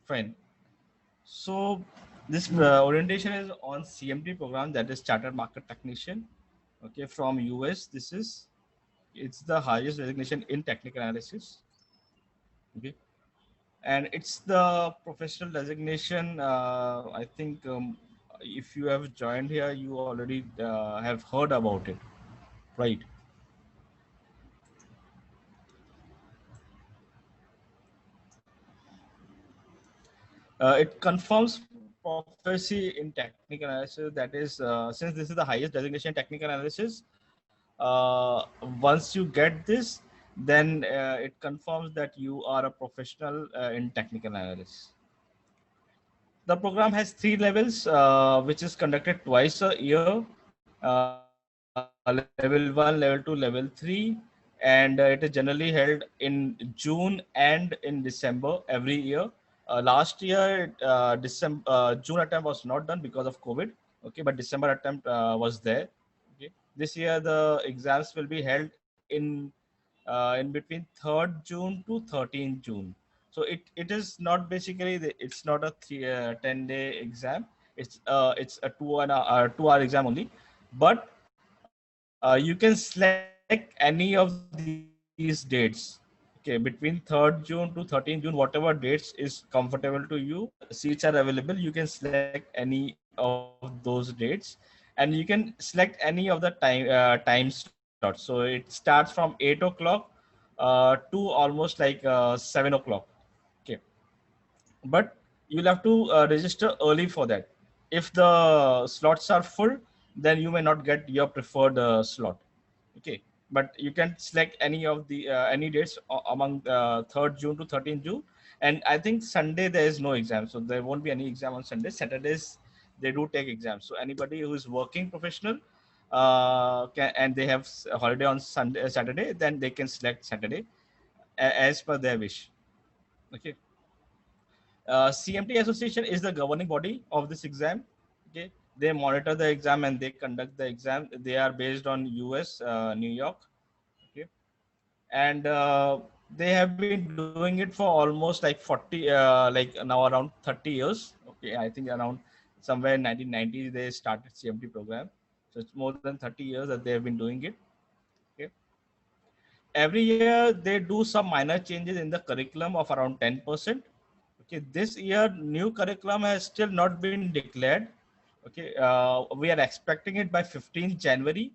Fine. So this orientation is on CMT program, that is Chartered Market Technician. Okay, from US. It's the highest designation in technical analysis. Okay, and it's the professional designation. I think if you have joined here, you already have heard about it, right? It confirms proficiency in technical analysis. That is, since this is the highest designation in technical analysis, once you get this, then it confirms that you are a professional in technical analysis. The program has three levels, which is conducted twice a year, level 1, level 2, level 3, and it is generally held in June and in December every year. Last year, June attempt was not done because of COVID. Okay, but December attempt was there. Okay, this year the exams will be held in between 3rd June to 13th June. So it is not basically it's not a 10-day exam. It's a 2 hour exam only, but you can select any of these dates. Okay, between 3rd June to 13th June, whatever dates is comfortable to you. Seats are available. You can select any of those dates, and you can select any of the time slots. So it starts from 8 o'clock to almost like 7 o'clock. Okay, but you'll have to register early for that. If the slots are full, then you may not get your preferred slot. Okay, but you can select any of the any dates among 3rd June to 13th June. And I think Sunday there is no exam, so there won't be any exam on Sunday. Saturdays they do take exams, so anybody who is working professional and they have a holiday on Sunday Saturday, then they can select Saturday as per their wish. Okay. CMT Association is the governing body of this exam. Okay, they monitor the exam and they conduct the exam. They are based on US, New York. Okay, and they have been doing it for almost like 40, like now around 30 years. Okay, I think around somewhere in 1990 they started CMT program. So it's more than 30 years that they have been doing it. Okay, every year they do some minor changes in the curriculum of around 10%. Okay, this year new curriculum has still not been declared. Okay, we are expecting it by 15th January.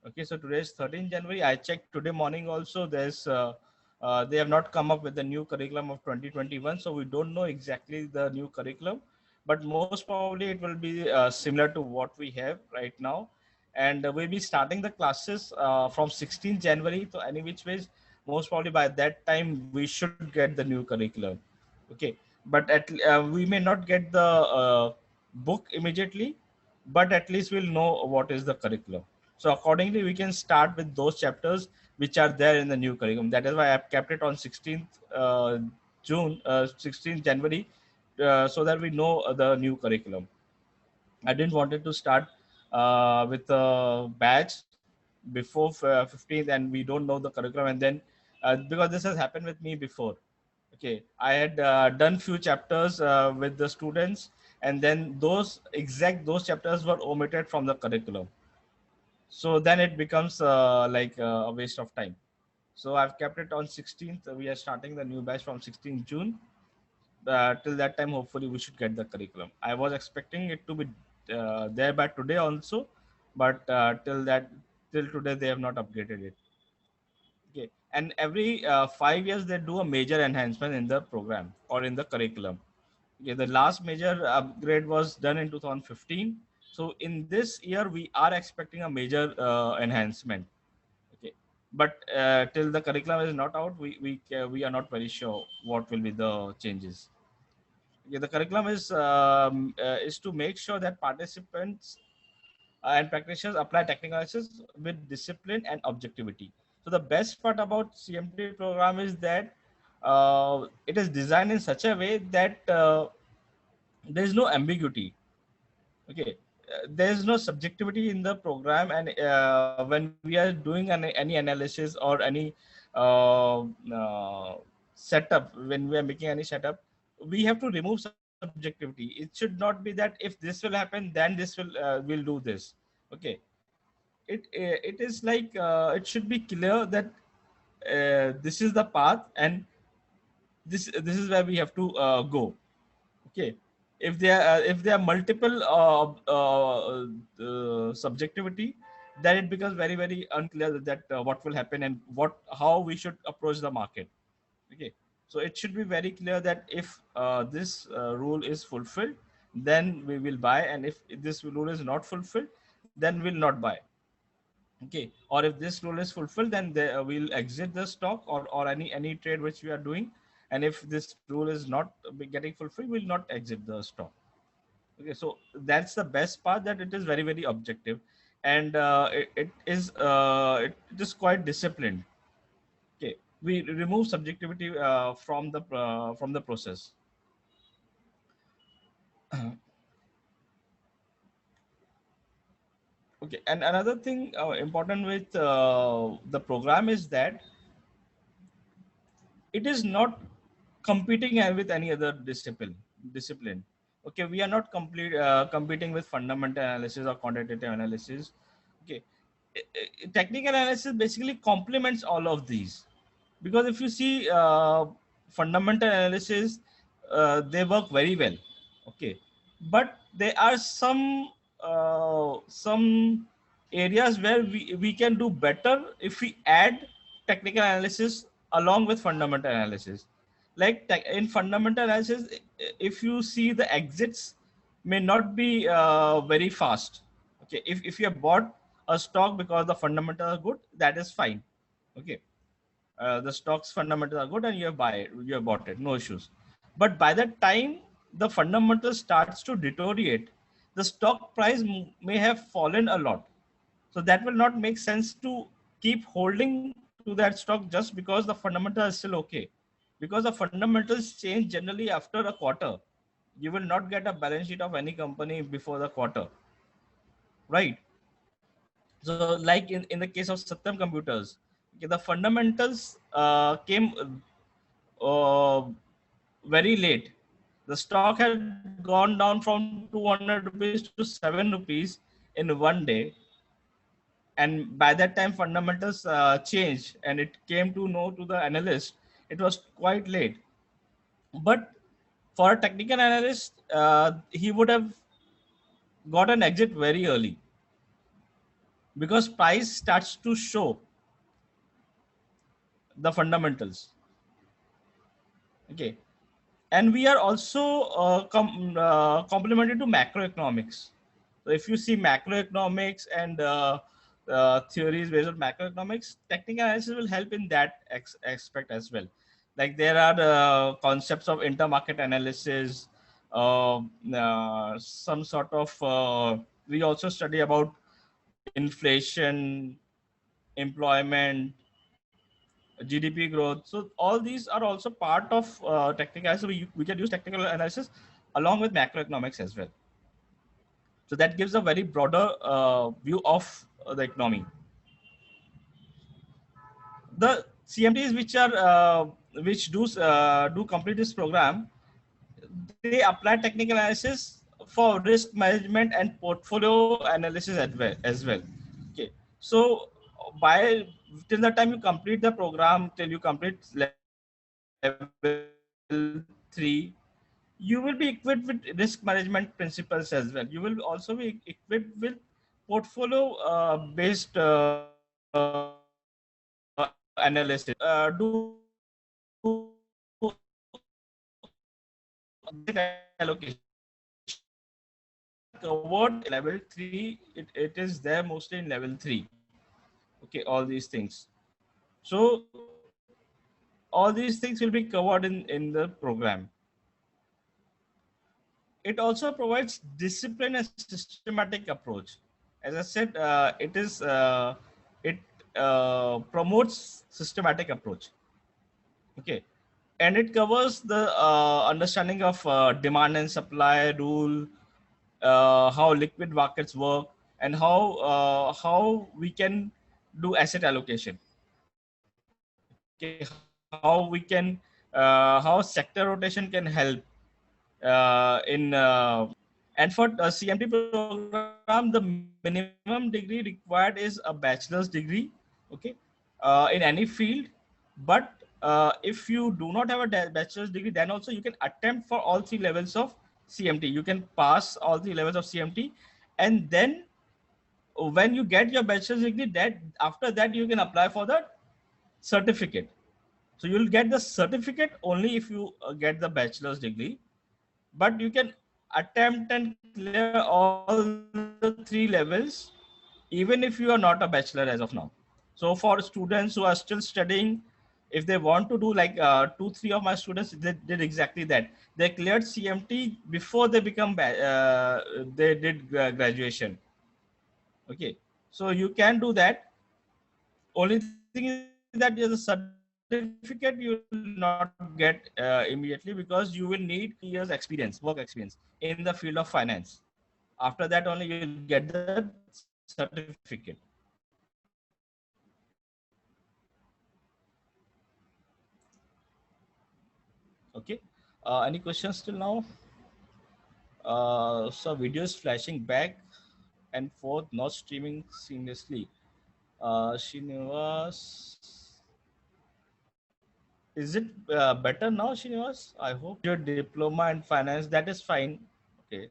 Okay, so today is 13th January. I checked today morning also. They have not come up with the new curriculum of 2021, so we don't know exactly the new curriculum, but most probably it will be similar to what we have right now. And we'll be starting the classes from 16th January. So any which ways, most probably by that time we should get the new curriculum. Okay, but we may not get the book immediately, but at least we'll know what is the curriculum. So accordingly, we can start with those chapters which are there in the new curriculum. That is why I've kept it on 16th June, 16th January, so that we know the new curriculum. I didn't wanted to start with a batch before 15th, and we don't know the curriculum, and then because this has happened with me before. Okay, I had done few chapters with the students, and then those chapters were omitted from the curriculum. So then it becomes like a waste of time. So I've kept it on 16th. We are starting the new batch from 16th June. Till that time, hopefully, we should get the curriculum. I was expecting it to be there by today also, but till today, they have not updated it. Okay, and every 5 years they do a major enhancement in the program or in the curriculum. Okay, the last major upgrade was done in 2015. So in this year, we are expecting a major enhancement. Okay, but till the curriculum is not out, we are not very sure what will be the changes. Okay, the curriculum is to make sure that participants and practitioners apply technical analysis with discipline and objectivity. So the best part about CMT program is that it is designed in such a way that there is no ambiguity. Okay, there is no subjectivity in the program, and when we are doing any analysis or any uh, uh, setup, when we are making any setup, we have to remove subjectivity. It should not be that if this will happen, then this will do this. Okay, it is like it should be clear that this is the path, and this is where we have to go. Okay, if there are multiple subjectivity, then it becomes very unclear that what will happen and how we should approach the market. Okay, so it should be very clear that if this rule is fulfilled, then we will buy, and if this rule is not fulfilled, then we'll not buy. Okay, or if this rule is fulfilled, then we'll exit the stock, or any trade which we are doing. And if this rule is not getting fulfilled, we'll not exit the stock. Okay, so that's the best part, that it is very objective, and it is quite disciplined. Okay, we remove subjectivity from the process. Okay, and another thing important with the program is that it is not competing with any other discipline. Okay, we are not competing with fundamental analysis or quantitative analysis. Okay, technical analysis basically complements all of these, because if you see fundamental analysis, they work very well. Okay, but there are some areas where we can do better if we add technical analysis along with fundamental analysis. Like in fundamental analysis, if you see, the exits may not be very fast. Okay, if you have bought a stock because the fundamentals are good, that is fine. Okay, the stock's fundamentals are good and you have bought it, no issues. But by the time the fundamentals starts to deteriorate, the stock price may have fallen a lot. So that will not make sense to keep holding to that stock just because the fundamentals are still okay, because the fundamentals change generally after a quarter. You will not get a balance sheet of any company before the quarter, right? So like in the case of Satyam Computers, okay, the fundamentals came uh, very late. The stock had gone down from 200 rupees to 7 rupees in one day. And by that time, fundamentals changed, and it came to know to the analyst. It was quite late. But for a technical analyst, he would have got an exit very early, because price starts to show the fundamentals. Okay, and we are also complementary to macroeconomics. So if you see macroeconomics and theories based on macroeconomics, technical analysis will help in that aspect as well. Like there are concepts of intermarket analysis, some sort of we also study about inflation, employment, GDP growth. So all these are also part of technical analysis. We can use technical analysis along with macroeconomics as well. So that gives a very broader view of the economy. The CMTs which do complete this program, they apply technical analysis for risk management and portfolio analysis as well. Okay, so by till the time you complete the program, till you complete level 3, you will be equipped with risk management principles as well. You will also be equipped with portfolio based analysis. Do allocation covered in level 3. It is there mostly in level 3. Okay, all these things. So all these things will be covered in the program. It also provides discipline and systematic approach. As I said, it promotes systematic approach. Okay, and it covers the understanding of demand and supply rule, how liquid markets work, and how we can do asset allocation. Okay, how sector rotation can help in and for CMT program, the minimum degree required is a bachelor's degree, okay, in any field. But if you do not have a bachelor's degree, then also you can attempt for all three levels of CMT. You can pass all three levels of CMT, and then when you get your bachelor's degree, that after that you can apply for the certificate. So you'll get the certificate only if you get the bachelor's degree, but you can attempt and clear all the three levels even if you are not a bachelor as of now. So for students who are still studying, if they want to do like two three of my students, they did exactly that. They cleared CMT before they become they did graduation. Okay, so you can do that. Only thing is that the certificate you will not get immediately, because you will need 3 years experience, work experience in the field of finance. After that only you will get the certificate. Okay. Any questions till now? So video is flashing back and forth, not streaming seamlessly. Srinivas, is it better now, Srinivas? I hope your diploma in finance, that is fine. Okay,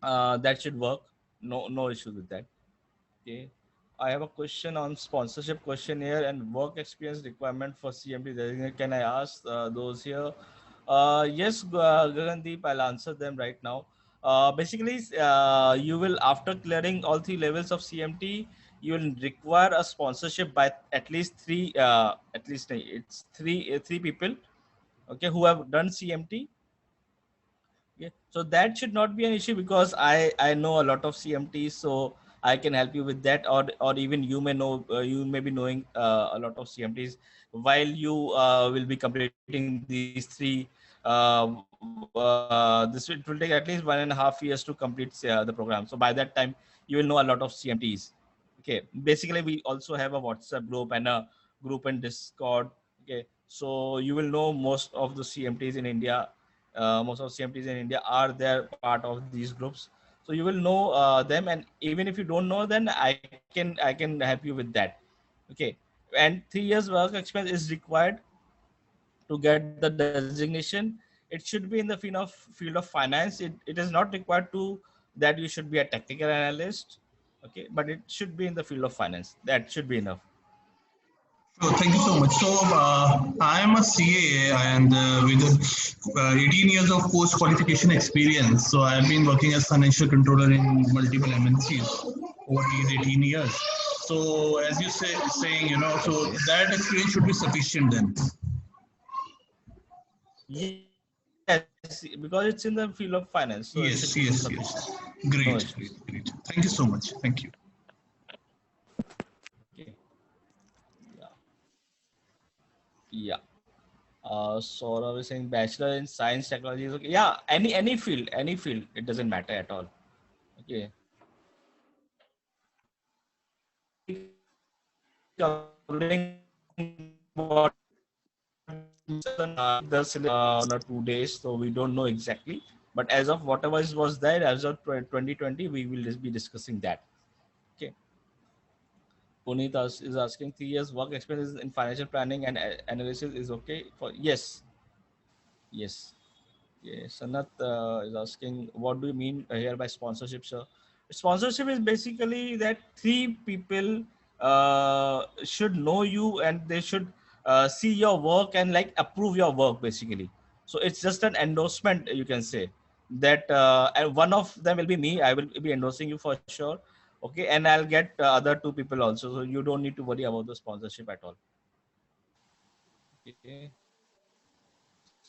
that should work. No issues with that. Okay. I have a question on sponsorship questionnaire and work experience requirement for CMT designate. Can I ask those here? Yes, Gagandeep, I'll answer them right now. Basically, you will, after clearing all three levels of CMT, you will require a sponsorship by at least it's three people, okay, who have done CMT. Yeah, so that should not be an issue, because I know a lot of CMTs, so I can help you with that. Or even you may know, you may be knowing a lot of CMTs while you will be completing these three. This it will take at least 1.5 years to complete the program. So by that time you will know a lot of CMTs. Okay, basically we also have a WhatsApp group and a group in Discord. Okay, so you will know most of the CMTs in India. Most of CMTs in India are there part of these groups, so you will know them. And even if you don't know, then I can help you with that. Okay, and 3 years work experience is required to get the designation. It should be in the field of finance. It is not required to that you should be a technical analyst. Okay, but it should be in the field of finance. That should be enough. So thank you so much. So I am a CA and with 18 years of post qualification experience. So I have been working as financial controller in multiple MNCs over these 18 years. So as you saying, so that experience should be sufficient then. Yes, because it's in the field of finance, so it should Yes, be yes, sufficient. yes. No Great, issues. great, great. Thank you so much. Thank you. Okay. Yeah. Yeah. Saurav is saying bachelor in science technology is okay. Yeah, any field, it doesn't matter at all. Okay. Covering what the syllabus 1 or 2 days, so we don't know exactly. But as of whatever was there as of 2020, we will just be discussing that. Okay. Puneet is asking 3 years work experience in financial planning and analysis is okay for yes, yes. Yes, Sanat is asking, what do you mean here by sponsorship, sir? Sponsorship is basically that three people should know you, and they should see your work and like approve your work basically. So it's just an endorsement, you can say that, and one of them will be me. I will be endorsing you for sure. Okay, and I'll get other two people also. So you don't need to worry about the sponsorship at all. Okay.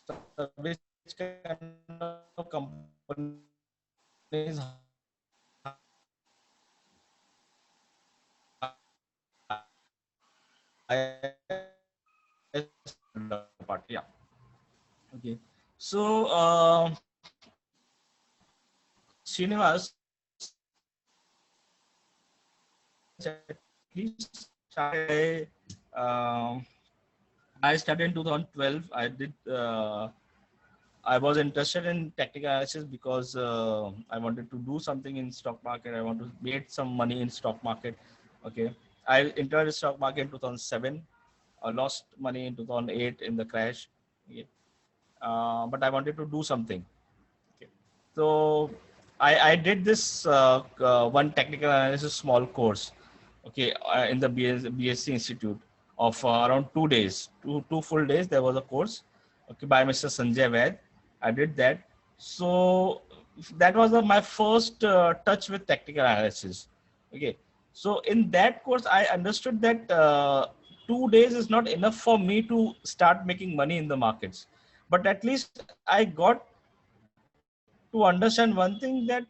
So which kind of companies part? Yeah. Okay. So, Srinivas, at least I started in 2012. I did I was interested in technical analysis because I wanted to do something in stock market. I want to make some money in stock market. Okay, I entered the stock market in 2007. I lost money in 2008 in the crash. Okay. But I wanted to do something. Okay. So I did this one technical analysis small course. Okay, in the BSc Institute of around 2 days, two full days. There was a course, okay, by Mr. Sanjay Vaid. I did that. So that was my first touch with technical analysis. Okay, so in that course, I understood that 2 days is not enough for me to start making money in the markets. But at least I got to understand one thing, that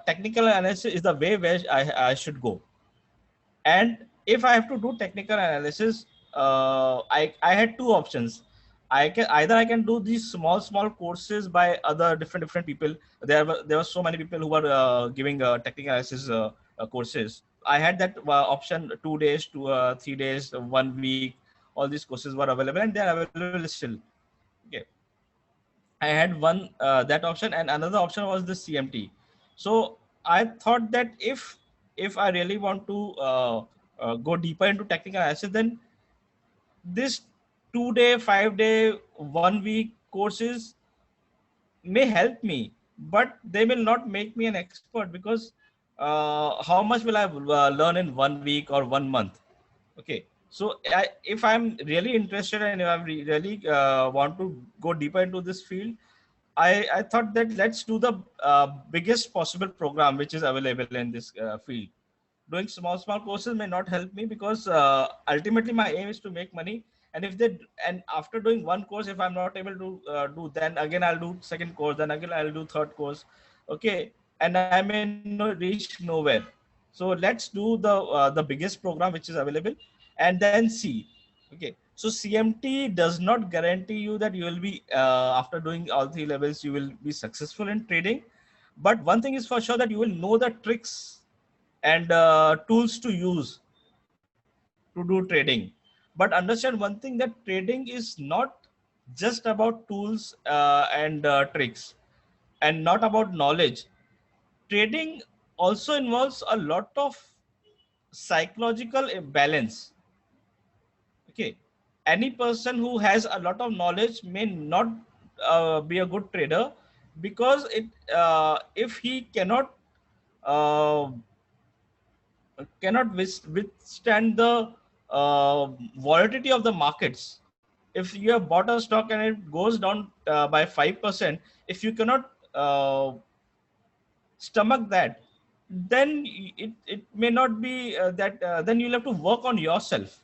technical analysis is the way where I should go. And if I have to do technical analysis, I had two options. I can do these small courses by other different people. There were so many people who were giving technical analysis courses. I had that option, 2 days to 3 days, 1 week. All these courses were available, and they are available still. Okay, I had one that option, and another option was the CMT. So I thought that if I really want to go deeper into technical analysis, then this 2 day, 5 day, 1 week courses may help me, but they will not make me an expert, because how much will I learn in 1 week or 1 month? Okay, so if I'm really interested and if I really want to go deeper into this field, I thought that let's do the biggest possible program which is available in this field. Doing small courses may not help me, because ultimately my aim is to make money. And and after doing one course, if I'm not able to do, then again I'll do second course, then again I'll do third course. Okay, and I may reach nowhere. So let's do the biggest program which is available, and then see. Okay, so CMT does not guarantee you that you will be after doing all three levels you will be successful in trading. But one thing is for sure, that you will know the tricks and tools to use to do trading. But understand one thing, that trading is not just about tools and tricks, and not about knowledge. Trading also involves a lot of psychological balance. Okay, any person who has a lot of knowledge may not be a good trader, because if he uh, cannot withstand the volatility of the markets. If you have bought a stock and it goes down by 5%, if you cannot stomach that, then it may not be that then you'll have to work on yourself,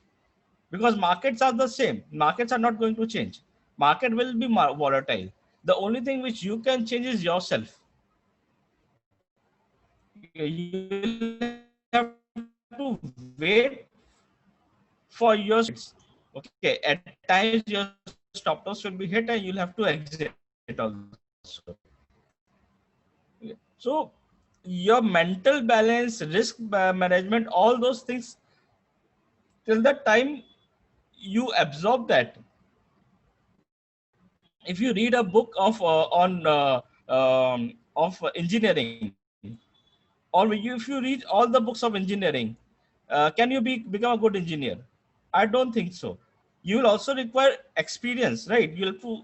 because markets are the same. Markets are not going to change. Market will be volatile. The only thing which you can change is yourself. You will have to wait for your okay, at times your stop loss will be hit and you'll have to exit also. Okay. So your mental balance, risk management, all those things, till the time you absorb that. If you read a book of on of engineering, or if you read all the books of engineering, can you become a good engineer? I don't think so. You will also require experience, right? You'll have to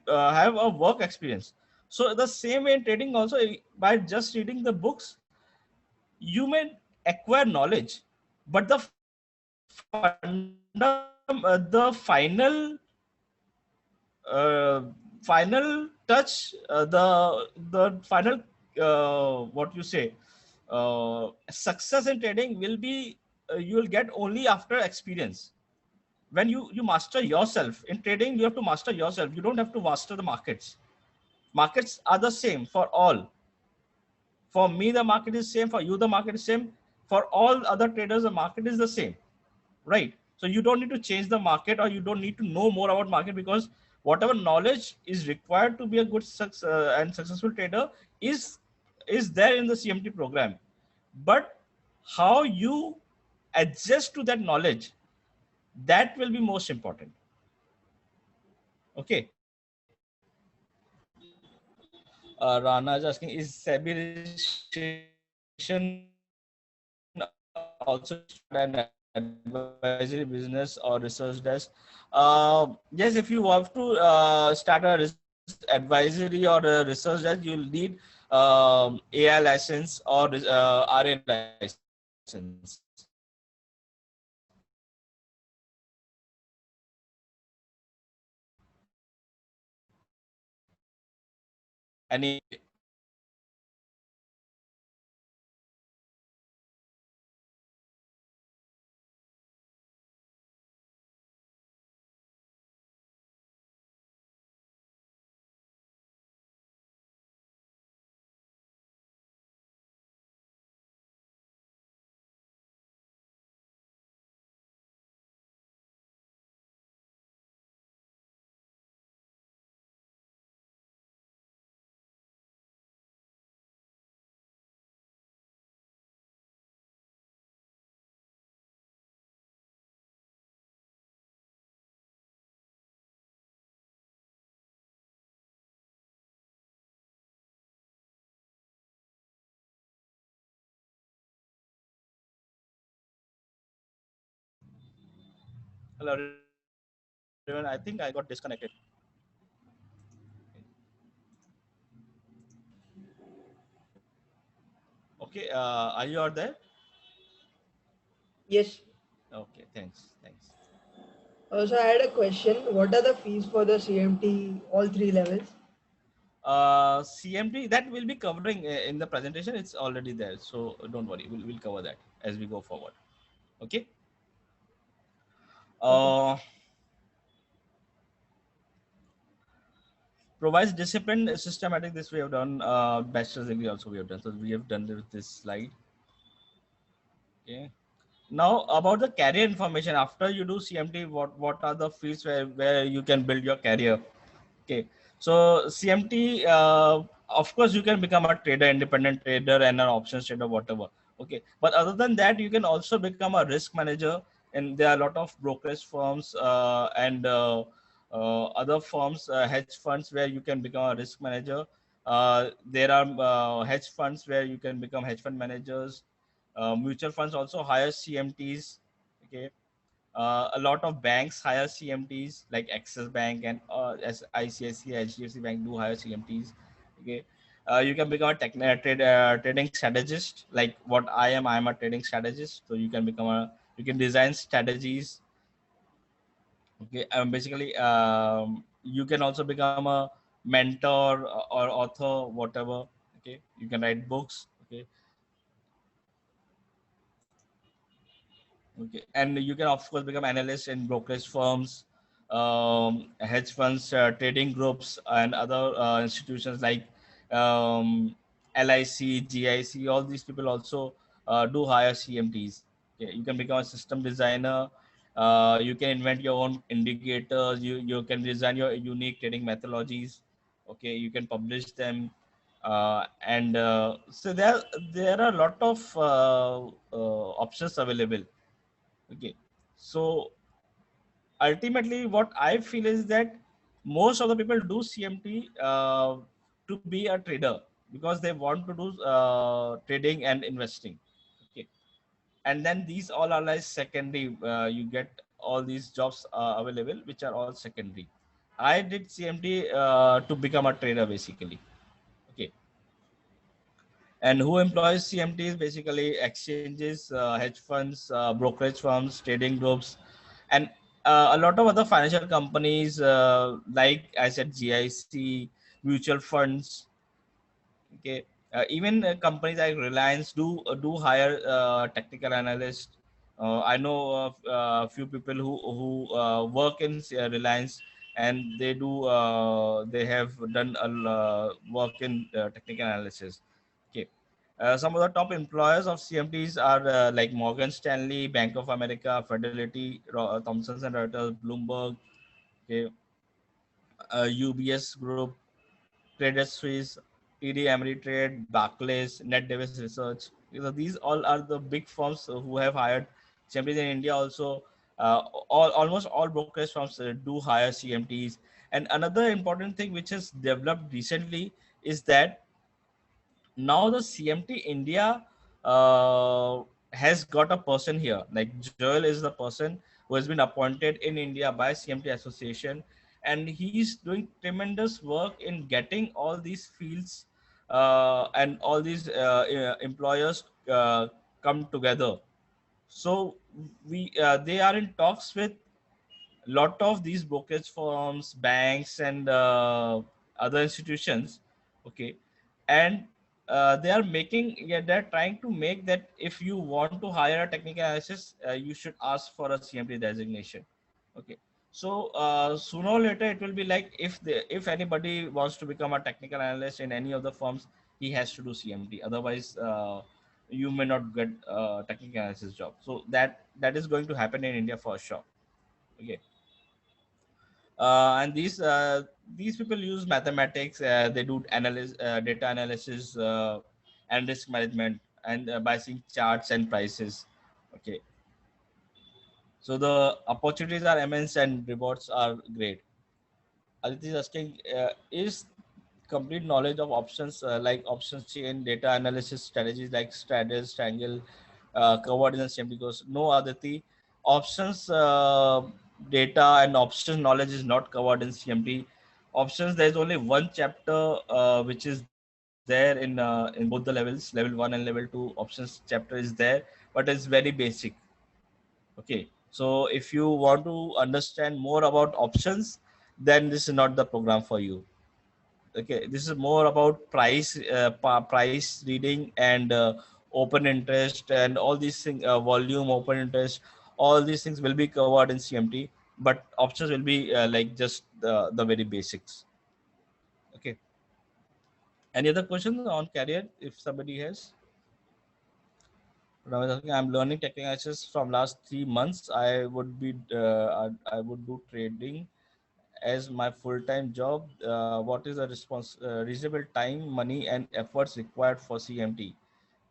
have a work experience. So the same way in trading also, by just reading the books, you may acquire knowledge, but the final touch, the final what you say, success in trading will be you will get only after experience. When you master yourself in trading, you have to master yourself. You don't have to master the markets. Markets are the same for all. For me, the market is same. For you, the market is same. For all other traders, the market is the same, right? So you don't need to change the market, or you don't need to know more about market, because whatever knowledge is required to be a good and successful trader is there in the CMT program. But how you adjust to that knowledge, that will be most important. Okay, Rana is asking, is SEBI registration also start an advisory business or research desk? Yes, if you have to start a advisory or a research desk, you'll need AI license or RA license. Any hello everyone, I think I got disconnected. Okay, are you out there? Yes. Okay, thanks. So I had a question. What are the fees for the CMT all three levels? CMT that will be covering in the presentation. It's already there, so don't worry. We'll cover that as we go forward. Okay. Okay. Uh, Provides discipline systematic. This we have done. Bachelor's degree also we have done. So we have done with this slide. Okay. Now about the career information. After you do CMT, what are the fields where you can build your career? Okay, so CMT, of course, you can become a trader, independent trader, and an options trader, whatever. Okay, but other than that, you can also become a risk manager, and there are a lot of brokerage firms and other firms, hedge funds, where you can become a risk manager. There are hedge funds where you can become hedge fund managers. Mutual funds also hire CMTs. Okay, a lot of banks hire CMTs like Axis Bank and as ICICI, HDFC Bank do hire CMTs. Okay, you can become a trading strategist like what I am. I am a trading strategist, so you can design strategies. Okay, basically, you can also become a mentor or author, whatever. Okay, you can write books. Okay, okay, and you can of course become analyst in brokerage firms, hedge funds, trading groups, and other institutions like LIC, GIC. All these people also do hire CMTs. Okay, you can become a system designer. You can invent your own indicators. You can design your unique trading methodologies. Okay, you can publish them. And so there are a lot of options available. Okay, so ultimately, what I feel is that most of the people do CMT to be a trader because they want to do trading and investing. Okay, and then these all are like secondary. You get all these jobs available, which are all secondary. I did CMT to become a trader basically. Okay, and who employs CMTs? Basically, exchanges, hedge funds, brokerage firms, trading groups, and a lot of other financial companies, like I said, GIC, mutual funds. Okay, even companies like Reliance do hire technical analysts. I know a few people who work in Reliance, and they have done work in technical analysis. Okay, some of the top employers of CMTs are like Morgan Stanley, Bank of America, Fidelity, Thomson and Reuters, Bloomberg, okay, UBS Group, Credit Suisse, TD Ameritrade, Barclays, Net Davis Research. These all are the big firms who have hired CMTs in India. Also, almost all brokerage firms do hire CMTs, And another important thing which has developed recently is that now the CMT India has got a person here. Like Joel is the person who has been appointed in India by CMT Association, and he's doing tremendous work in getting all these fields and all these employers come together. So we they are in talks with lot of these brokerage firms, banks, and other institutions. Okay, and they are making, yeah, they're trying to make that if you want to hire a technical analysis, you should ask for a CMT designation. Okay, so sooner or later it will be like if anybody wants to become a technical analyst in any of the firms, he has to do CMT. Otherwise, you may not get a technical analysis job. So that is going to happen in India for sure. Okay, and these people use mathematics. They do data analysis and risk management, and by seeing charts and prices. Okay, so the opportunities are immense and rewards are great. Aditi is asking, is complete knowledge of options like options chain, data analysis strategies like straddle, strangle, covered in the same? Because no, Aditi, options data and options knowledge is not covered in CMT. Options, there's only one chapter which is there in both the levels, level 1 and level 2. Options chapter is there, but it's very basic. Okay, so if you want to understand more about options, then this is not the program for you. Okay, this is more about price reading and open interest and all these things, volume, open interest, all these things will be covered in CMT, but options will be like just the very basics. Okay, any other questions on career if somebody has? I'm learning technical analysis from last 3 months. I would do trading as my full-time job. What is the reasonable time, money, and efforts required for CMT?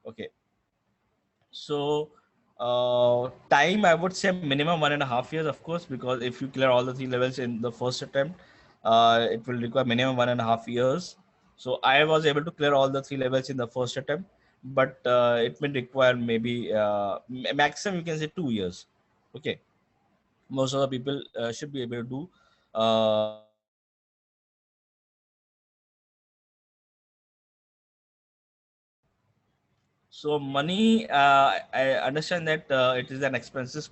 Okay, so time, I would say minimum 1.5 years, of course, because if you clear all the 3 levels in the first attempt, it will require minimum 1.5 years. So I was able to clear all the 3 levels in the first attempt, but it may require maybe maximum you can say 2 years. Okay, most of the people should be able to do CMT in 2 years. So money, I understand that it is an expensive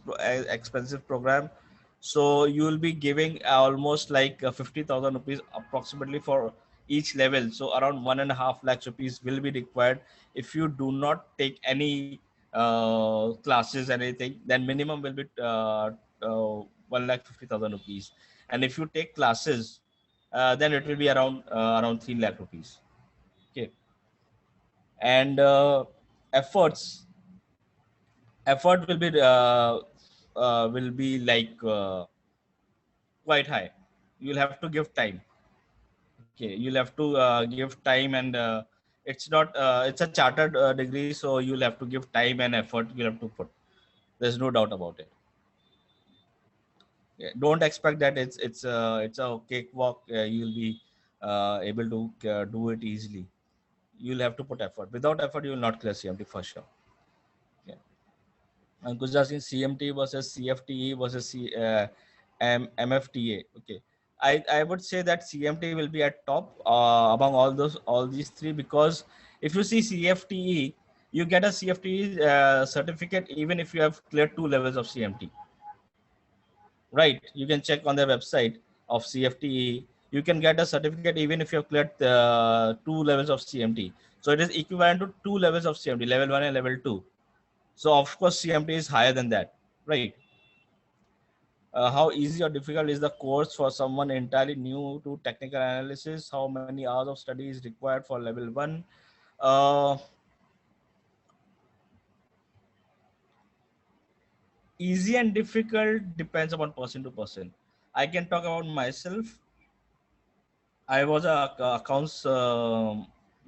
program. So you will be giving almost like 50,000 rupees approximately for each level. So around 1.5 lakhs rupees will be required. If you do not take any classes, anything, then minimum will be 1,50,000 rupees. And if you take classes, then it will be around 3 lakh rupees. Okay, and efforts effort will be like quite high. You'll have to give time. Okay, you'll have to give time, and it's a chartered degree, so you'll have to give time and effort. You'll have to put. There's no doubt about it. Yeah, don't expect that it's a cakewalk. You'll be able to do it easily. You'll have to put effort. Without effort, you will not clear CMT for sure. Yeah. And Ankush asking CMT versus CFTE versus MFTA. Okay, I would say that CMT will be at top among all these three, because if you see CFTE, you get a CFTE certificate even if you have cleared 2 levels of CMT. Right, you can check on their website of CFTE. You can get a certificate even if you have cleared 2 levels of CMT. So it is equivalent to 2 levels of CMT, level 1 and level 2. So of course CMT is higher than that, right? How easy or difficult is the course for someone entirely new to technical analysis? How many hours of study is required for level 1? Uh, Easy and difficult depends upon person to person. I can talk about myself. I was a accounts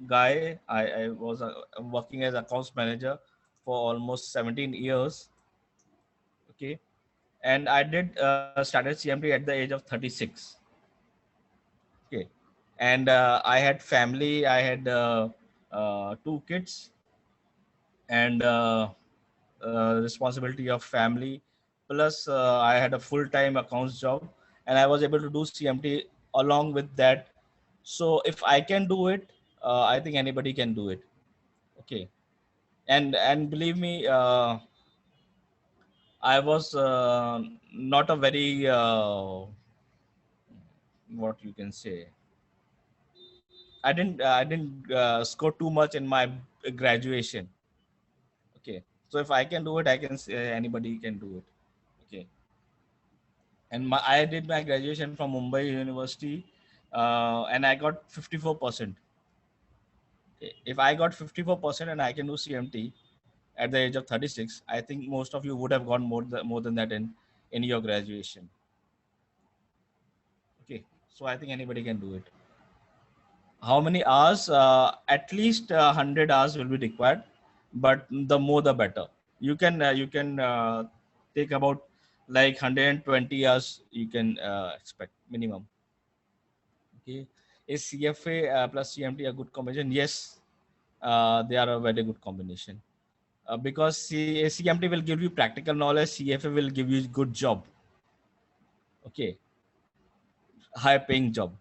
guy. I was working as accounts manager for almost 17 years. Okay, and I did started CMT at the age of 36. and I had family. I had 2 kids, and responsibility of family. Plus, I had a full-time accounts job, and I was able to do CMT along with that. So if I can do it, I think anybody can do it. Okay, and believe me, I was not a very what you can say. I didn't score too much in my graduation. Okay, so if I can do it, I can say anybody can do it. Okay, and I did my graduation from Mumbai University, and I got 54%. If I got 54% and I can do CMT at the age of 36, I think most of you would have gone more than that in your graduation. Okay, so I think anybody can do it. How many hours? At least 100 hours will be required, but the more the better. You can take about like 120 hours you can expect minimum. Okay, is CFA plus CMT a good combination? Yes, they are a very good combination, because CMT will give you practical knowledge, CFA will give you good job. Okay, high paying job.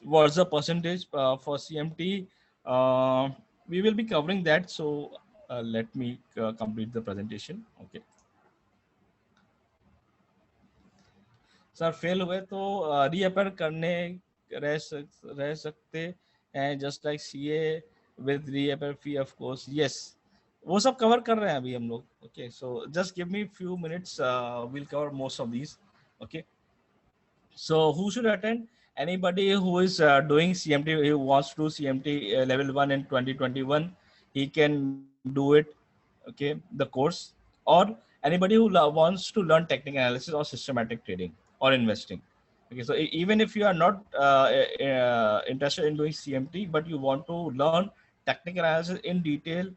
What's the percentage for CMT? Uh, we will be covering that. So let me complete the presentation. Okay. Sir fail हुए तो reappear करने रह सकते हैं just like CA with reappear fee of course yes वो सब cover कर रहे हैं अभी हम लोग okay so just give me few minutes will cover most of these okay so who should attend? Anybody who is doing CMT, who wants to do CMT level 1 in 2021, he can do it, okay, the course. Or anybody who wants to learn technical analysis or systematic trading or investing. Okay, so even if you are not interested in doing CMT, but you want to learn technical analysis in detail,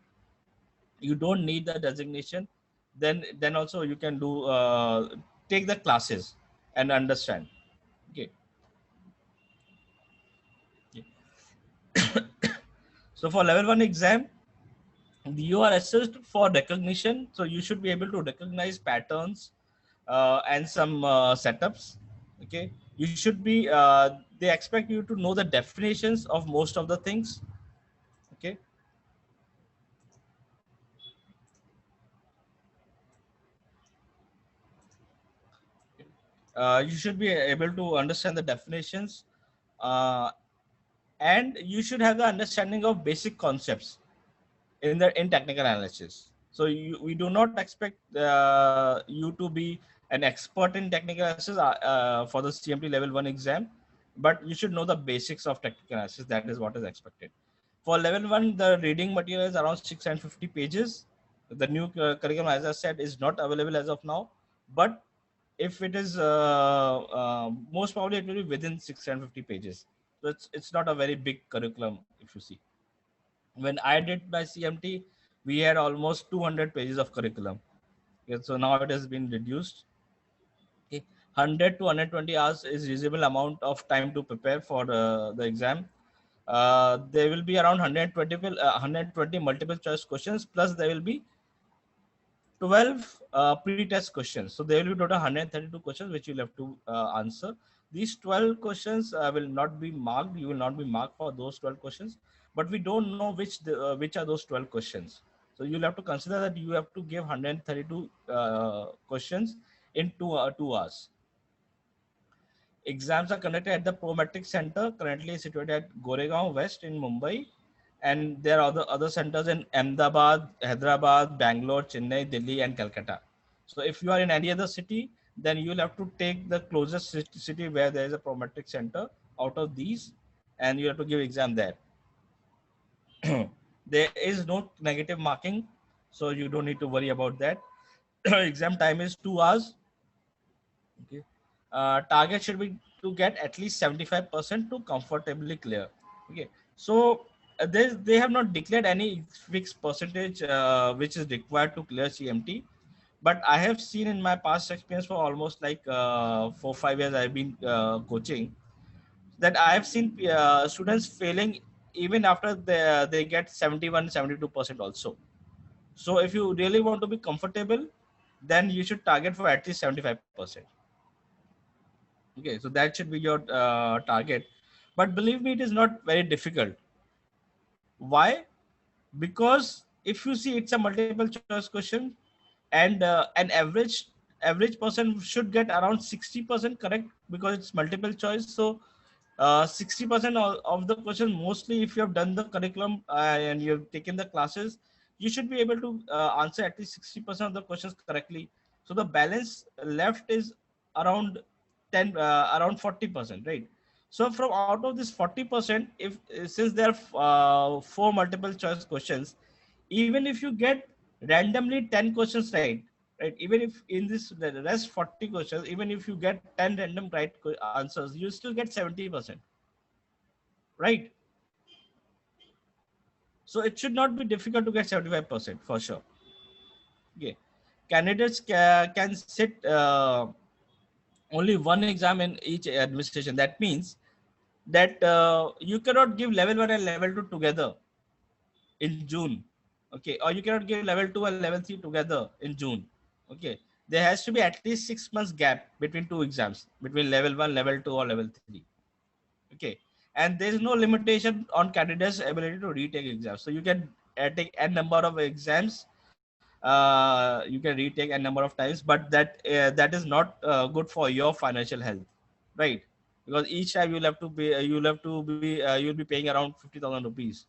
you don't need the designation, then also you can do take the classes and understand. Okay. So for level 1 exam, you are assessed for recognition. So you should be able to recognize patterns and some setups. Okay. You should be, they expect you to know the definitions of most of the things. Okay. You should be able to understand the definitions, uh, and you should have the understanding of basic concepts in technical analysis. So we do not expect you to be an expert in technical analysis for the CMT level 1 exam, but you should know the basics of technical analysis. That is what is expected. For level 1, the reading material is around 650 pages. The new curriculum, as I said, is not available as of now, but if it is most probably it will be within 650 pages. So it's not a very big curriculum if you see. When I did my CMT, we had almost 200 pages of curriculum. Okay, so now it has been reduced. Okay. 100 to 120 hours is reasonable amount of time to prepare for the exam. There will be around 120 multiple choice questions, plus there will be 12 pre-test questions. So there will be total 132 questions which you'll have to answer. These 12 questions will not be marked. You will not be marked for those 12 questions, but we don't know which are those 12 questions. So you'll have to consider that you have to give 132 questions in 2 hours. Exams are conducted at the Prometric Center, currently situated at Goregaon West in Mumbai. And there are other centers in Ahmedabad, Hyderabad, Bangalore, Chennai, Delhi, and Calcutta. So if you are in any other city, then you will have to take the closest city where there is a Prometric Center out of these, and you have to give exam there. There is no negative marking, so you don't need to worry about that. Exam time is 2 hours. Okay. Target should be to get at least 75% to comfortably clear. Okay. So they have not declared any fixed percentage which is required to clear CMT. But I have seen in my past experience for almost like 4-5 years I've been coaching. that I have seen students failing even after they get 71, 72% also. So if you really want to be comfortable, then you should target for at least 75%. Okay, so that should be your target. But believe me, it is not very difficult. Why? Because if you see it's a multiple choice question, and an average person should get around 60% correct because it's multiple choice. So 60% of the question, mostly if you have done the curriculum and you have taken the classes, you should be able to answer at least 60% of the questions correctly. So the balance left is around 10 around 40%, right? So from out of this 40%, if since there are 4 multiple choice questions, even if you get randomly 10 questions right, even if in this the rest 40 questions, even if you get 10 random right answers, you still get 70%, right? So it should not be difficult to get 75% for sure. Okay, candidates can sit only one exam in each administration. That means that you cannot give level 1 and level 2 together in June. Okay, or you cannot give level 2 and level 3 together in June. Okay, there has to be at least 6 months gap between 2 exams, between level 1, level 2, or level 3. Okay, and there is no limitation on candidates' ability to retake exams. So you can take n number of exams. You can retake n number of times, but that is not good for your financial health, right? Because each time you'll have to be you'll be paying around 50,000 rupees.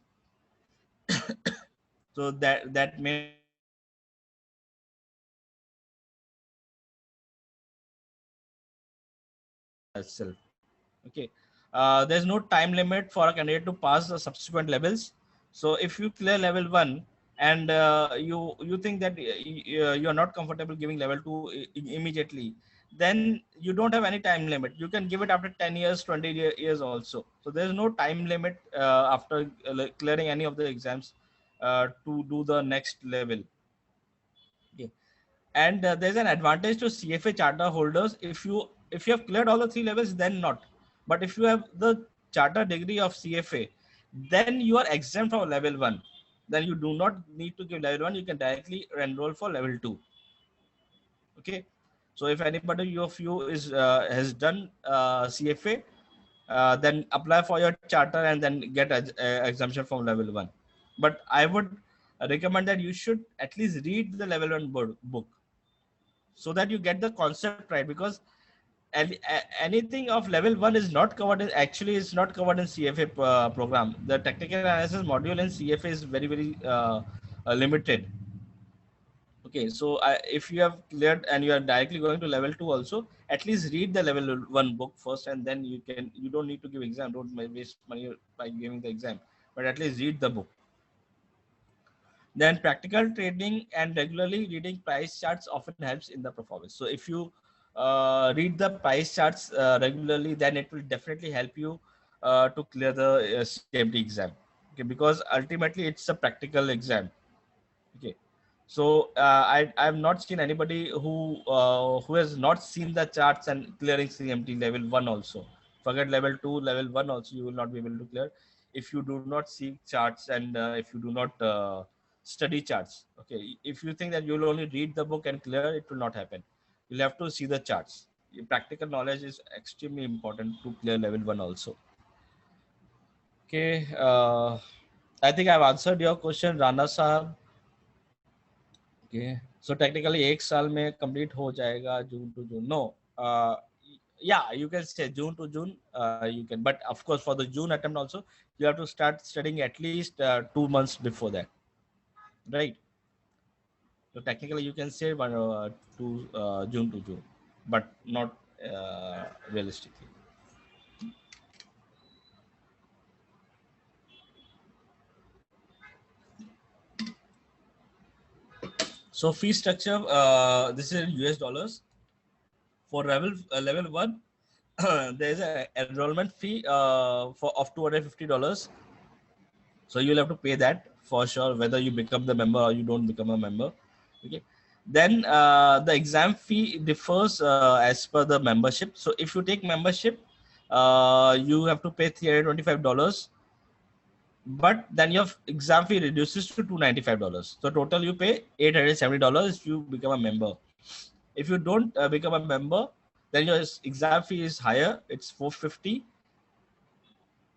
So that may not be good for your itself. Okay, there's no time limit for a candidate to pass the subsequent levels. So if you clear level 1 and you think that you are not comfortable giving level 2 immediately, then you don't have any time limit. You can give it after 10 years, 20 years also. So there's no time limit after clearing any of the exams to do the next level. Okay, and there's an advantage to CFA charter holders. If you have cleared all the 3 levels, then not. But if you have the charter degree of CFA, then you are exempt from level 1. Then you do not need to give level 1. You can directly enroll for level 2. Okay, so if anybody of you is has done CFA, then apply for your charter and then get exemption from level 1. But I would recommend that you should at least read the level 1 book, so that you get the concept right. Because anything of level 1 is not covered actually is not covered in CFA program. The technical analysis module in CFA is very limited. Okay, so if you have cleared and you are directly going to level 2 also, at least read the level 1 book first, and then you don't need to give exam. Don't waste money by giving the exam, but at least read the book. Then practical trading and regularly reading price charts often helps in the performance. So if you read the price charts regularly, then it will definitely help you to clear the CMT exam. Okay, because ultimately it's a practical exam. Okay, so I have not seen anybody who has not seen the charts and clearing CMT level 1 also. Forget level 2, level 1 also you will not be able to clear if you do not see charts, and if you do not study charts. Okay, if you think that you will only read the book and clear, it will not happen. You'll have to see the charts. Your practical knowledge is extremely important to clear level 1 also. Okay, I think I've answered your question, Rana Sahab. Okay, so technically 1 साल में complete हो जाएगा June to June. No, yeah, you can say June to June. You can, but of course for the June attempt also, you have to start studying at least 2 months before that, right? So technically you can say to June to June, but not realistically. So fee structure, this is in US dollars. For level 1, there is an enrollment fee for of $250. So you'll have to pay that for sure, whether you become the member or you don't become a member. Okay. Then the exam fee differs as per the membership. So if you take membership, you have to pay $325, but then your exam fee reduces to $295. So total you pay $870 if you become a member. If you don't become a member, then your exam fee is higher. It's $450,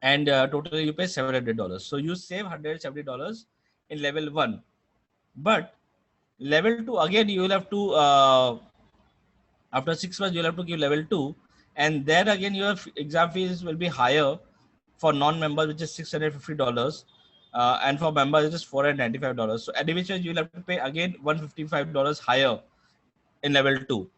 and totally you pay $700. So you save $170 in level 1. But level 2, again you will have to after 6 months you'll have to give level 2, and there again your exam fees will be higher for non-members, which is $650, and for members it is $495. So individually you'll have to pay again $155 higher in level 2.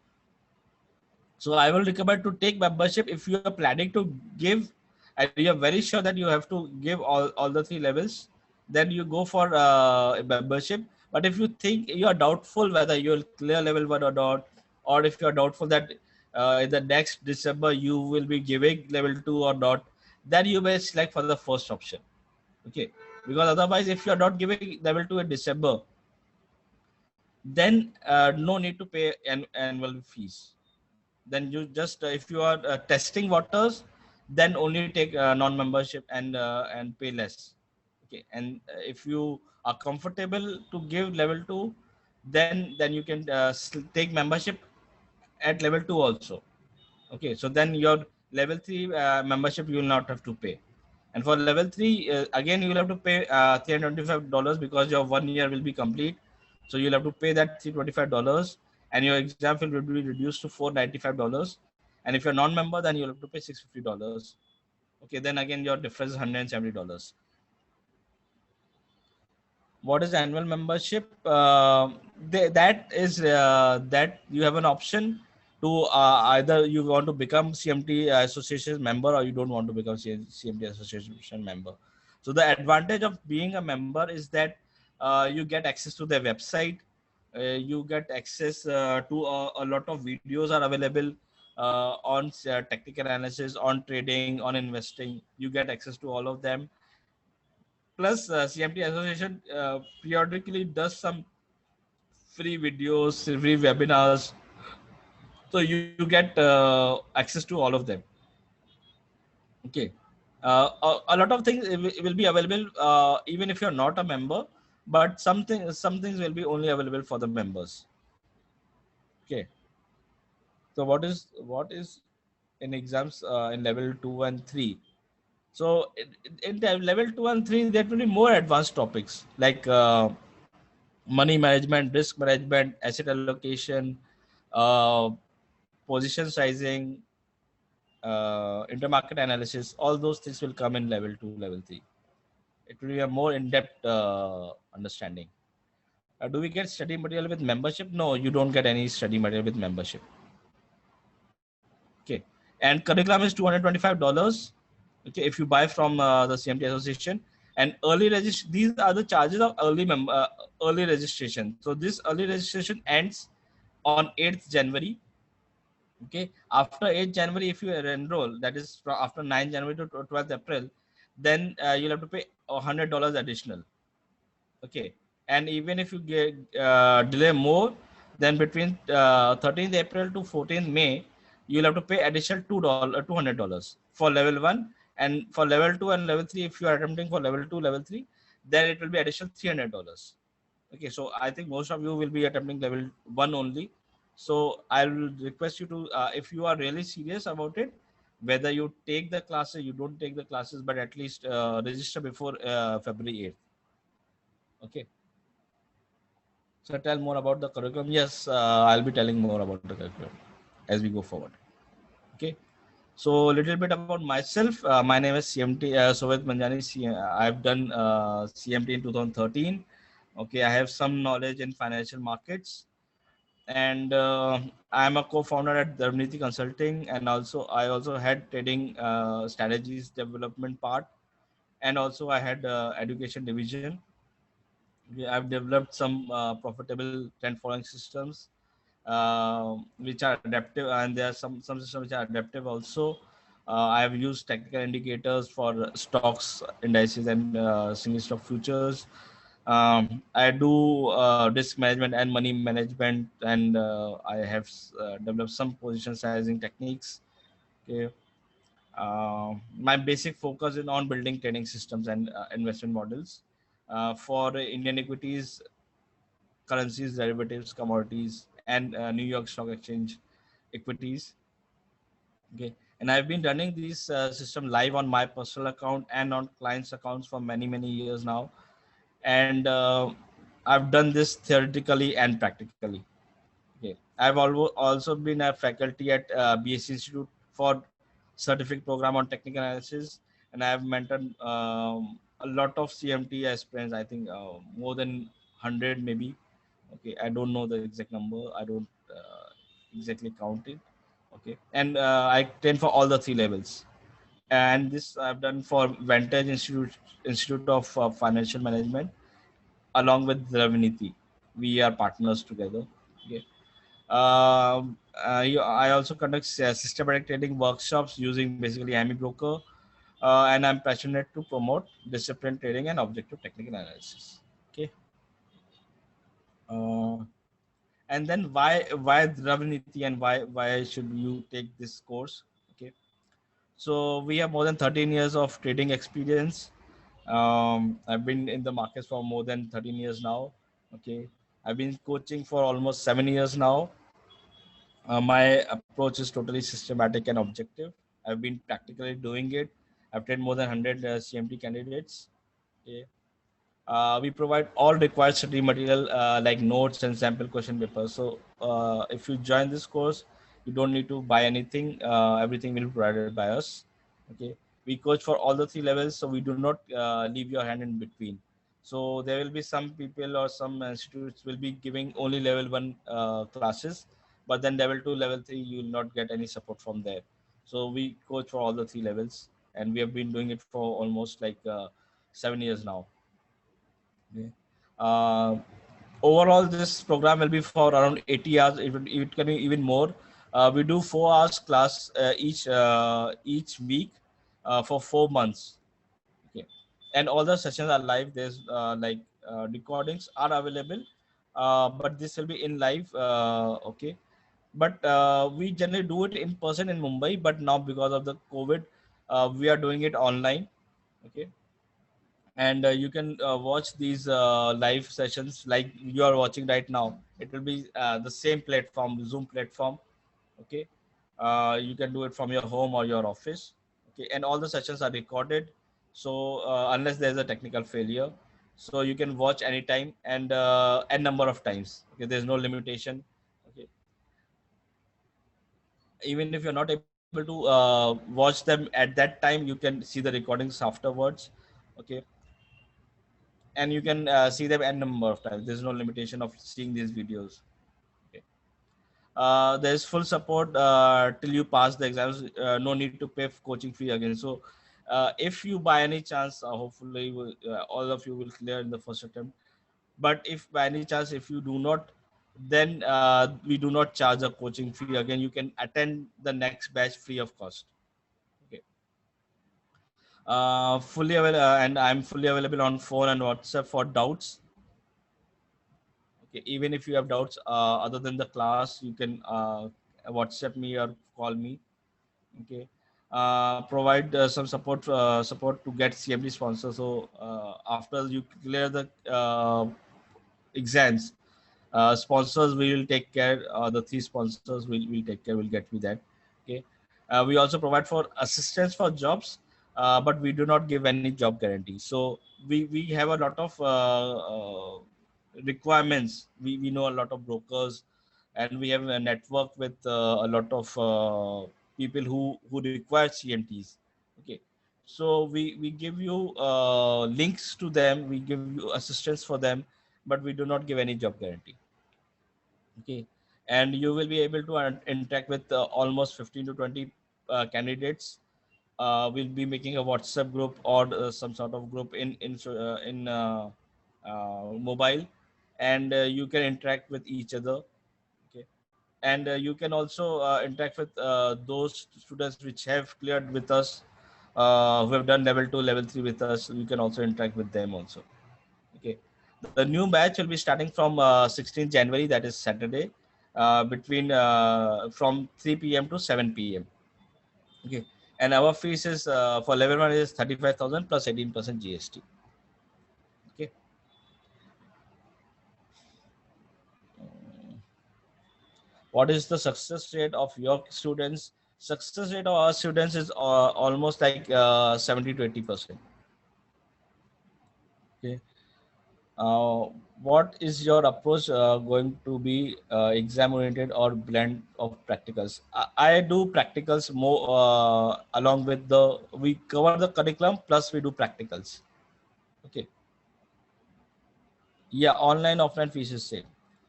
So I will recommend to take membership if you are planning to give and you are very sure that you have to give all the 3 levels, then you go for a membership. But if you think you are doubtful whether you will clear level 1 or not, or if you are doubtful that in the next December you will be giving level 2 or not, then you may select for the first option. Okay, because otherwise if you are not giving level 2 in December, then no need to pay annual fees. Then you just if you are testing waters, then only take non-membership and pay less. Okay, and if you are comfortable to give level 2, then you can take membership at level 2 also. Okay, so then your level 3 membership you will not have to pay. And for level 3 again you will have to pay $325 because your 1 year will be complete. So you'll have to pay that $325, and your exam fee will be reduced to $495. And if you're non-member, then you'll have to pay $650. Okay, then again your difference is $170. What is annual membership? That you have an option to either you want to become CMT association member, or you don't want to become CMT association member. So the advantage of being a member is that you get access to their website. You get access to a lot of videos are available on technical analysis, on trading, on investing. You get access to all of them. Plus, CMT Association periodically does some free videos, free webinars. So you get access to all of them. Okay. A lot of things will be available even if you're not a member, but some things will be only available for the members. Okay. So what is in exams in level 2 and 3? So in level 2 and 3, there will be more advanced topics like money management, risk management, asset allocation, uh, position sizing, intermarket analysis. All those things will come in level 2, level 3. It will be a more in-depth understanding. Do we get study material with membership? No, you don't get any study material with membership. Okay, and curriculum is $225. Okay, if you buy from the CMT Association. And early registration, these are the charges of early registration. So this early registration ends on 8th January. Okay, after 8th January, if you enroll, that is after 9th January to 12th April, then you'll have to pay $100 additional. Okay, and even if you get delay more, then between 13th April to 14th May, you'll have to pay additional $200 for level 1. And for level 2 and level 3, if you are attempting for level 2, level 3, then it will be additional $300. Okay, so I think most of you will be attempting level 1 only. So I will request you to, if you are really serious about it, whether you take the classes, you don't take the classes, but at least register before February 8th. Okay. So tell more about the curriculum. Yes, I'll be telling more about the curriculum as we go forward. Okay. So a little bit about myself. My name is CMT Sovet Manjani. I've done CMT in 2013. Okay, I have some knowledge in financial markets, and I'm a co-founder at Dharmaniti Consulting, and I also had trading strategies development part, and also I had education division. I've developed some profitable trend following systems which are adaptive, and there are some systems which are adaptive also. I have used technical indicators for stocks, indices, and single stock futures. I do risk management and money management, and I have developed some position sizing techniques. Okay. My basic focus is on building trading systems and investment models for Indian equities, currencies, derivatives, commodities, and New York Stock Exchange equities. Okay, and I've been running this system live on my personal account and on clients' accounts for many years now, and I've done this theoretically and practically. Okay, I've also been a faculty at BSc Institute for certificate program on technical analysis, and I have mentored a lot of CMT aspirants. I think more than 100 maybe. Okay, I don't know the exact number. I don't exactly count it. Okay, and I train for all the three levels, and this I've done for Vantage Institute of Financial Management along with Draviniti. We are partners together. Okay. I also conduct systematic trading workshops using basically AMI Broker, and I'm passionate to promote disciplined trading and objective technical analysis. Okay. Uh, and then why Draviniti and why should you take this course? Okay. So we have more than 13 years of trading experience. I've been in the markets for more than 13 years now. Okay. I've been coaching for almost 7 years now. My approach is totally systematic and objective. I've been practically doing it. I've trained more than 100 CMT candidates. Okay. We provide all required study material like notes and sample question papers. So if you join this course, you don't need to buy anything. Everything will be provided by us. Okay. We coach for all the three levels, so we do not leave your hand in between. So there will be some people or some institutes will be giving only level 1 classes, but then level 2, level 3, you will not get any support from there. So we coach for all the three levels, and we have been doing it for almost like 7 years now. Okay. Uh, Overall, this program will be for around 80 hours. It can be even more. We do 4 hours class each week for 4 months. Okay, and all the sessions are live. There's recordings are available, but this will be in live. Okay, but we generally do it in person in Mumbai. But now because of the COVID, we are doing it online. Okay, and you can watch these live sessions like you are watching right now. It will be the same platform, Zoom platform. Okay, you can do it from your home or your office. Okay, and all the sessions are recorded, so unless there's a technical failure, so you can watch anytime and n number of times. Okay, there's no limitation. Okay, even if you're not able to watch them at that time, you can see the recordings afterwards. Okay, and you can see them n number of times. There's no limitation of seeing these videos. Okay. There's full support till you pass the exams. No need to pay coaching fee again. So if you by any chance, hopefully all of you will clear in the first attempt. But if by any chance, if you do not, then we do not charge a coaching fee again. You can attend the next batch free of cost. Okay. Fully available, and I'm fully available on phone and WhatsApp for doubts. Okay, even if you have doubts other than the class, you can WhatsApp me or call me. Okay, provide some support to get CMD sponsor. So after you clear the exams, sponsors will take care. The three sponsors will take care. Will get me that. Okay, we also provide for assistance for jobs, but we do not give any job guarantee. So we have a lot of requirements. We know a lot of brokers, and we have a network with a lot of people who require CMTs. Okay, so we give you links to them. We give you assistance for them, but we do not give any job guarantee. Okay, and you will be able to interact with almost 15 to 20 candidates. We'll be making a WhatsApp group or some sort of group in mobile, and you can interact with each other. Okay, and you can also interact with those students which have cleared with us, who have done level 2, level 3 with us. You can also interact with them also. Okay, the new batch will be starting from 16th January, that is Saturday, between from 3 p.m. to 7 p.m. Okay, And our fees is for level 1 is 35,000 plus 18% GST. Okay. What is the success rate of your students? Success rate of our students is almost like 70 to 80%. Okay. Uh, what is your approach going to be, exam oriented or blend of practicals? I do practicals more along with we cover the curriculum plus we do practicals. Okay. Yeah, online, offline fees is same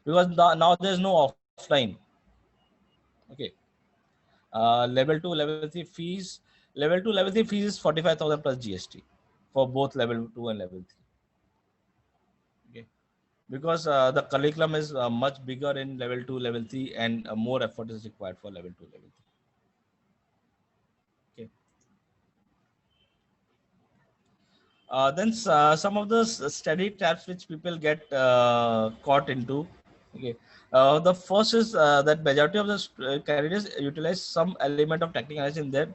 because now there's no offline. Okay. Level 2, level 3 fees. Level 2, level 3 fees is 45,000 plus GST for both level 2 and level 3. Okay. Because the curriculum is much bigger in level 2, level 3, and more effort is required for level 2, level 3. Okay. Then some of the study traps which people get caught into. Okay. The first is that majority of the candidates utilize some element of technical analysis in their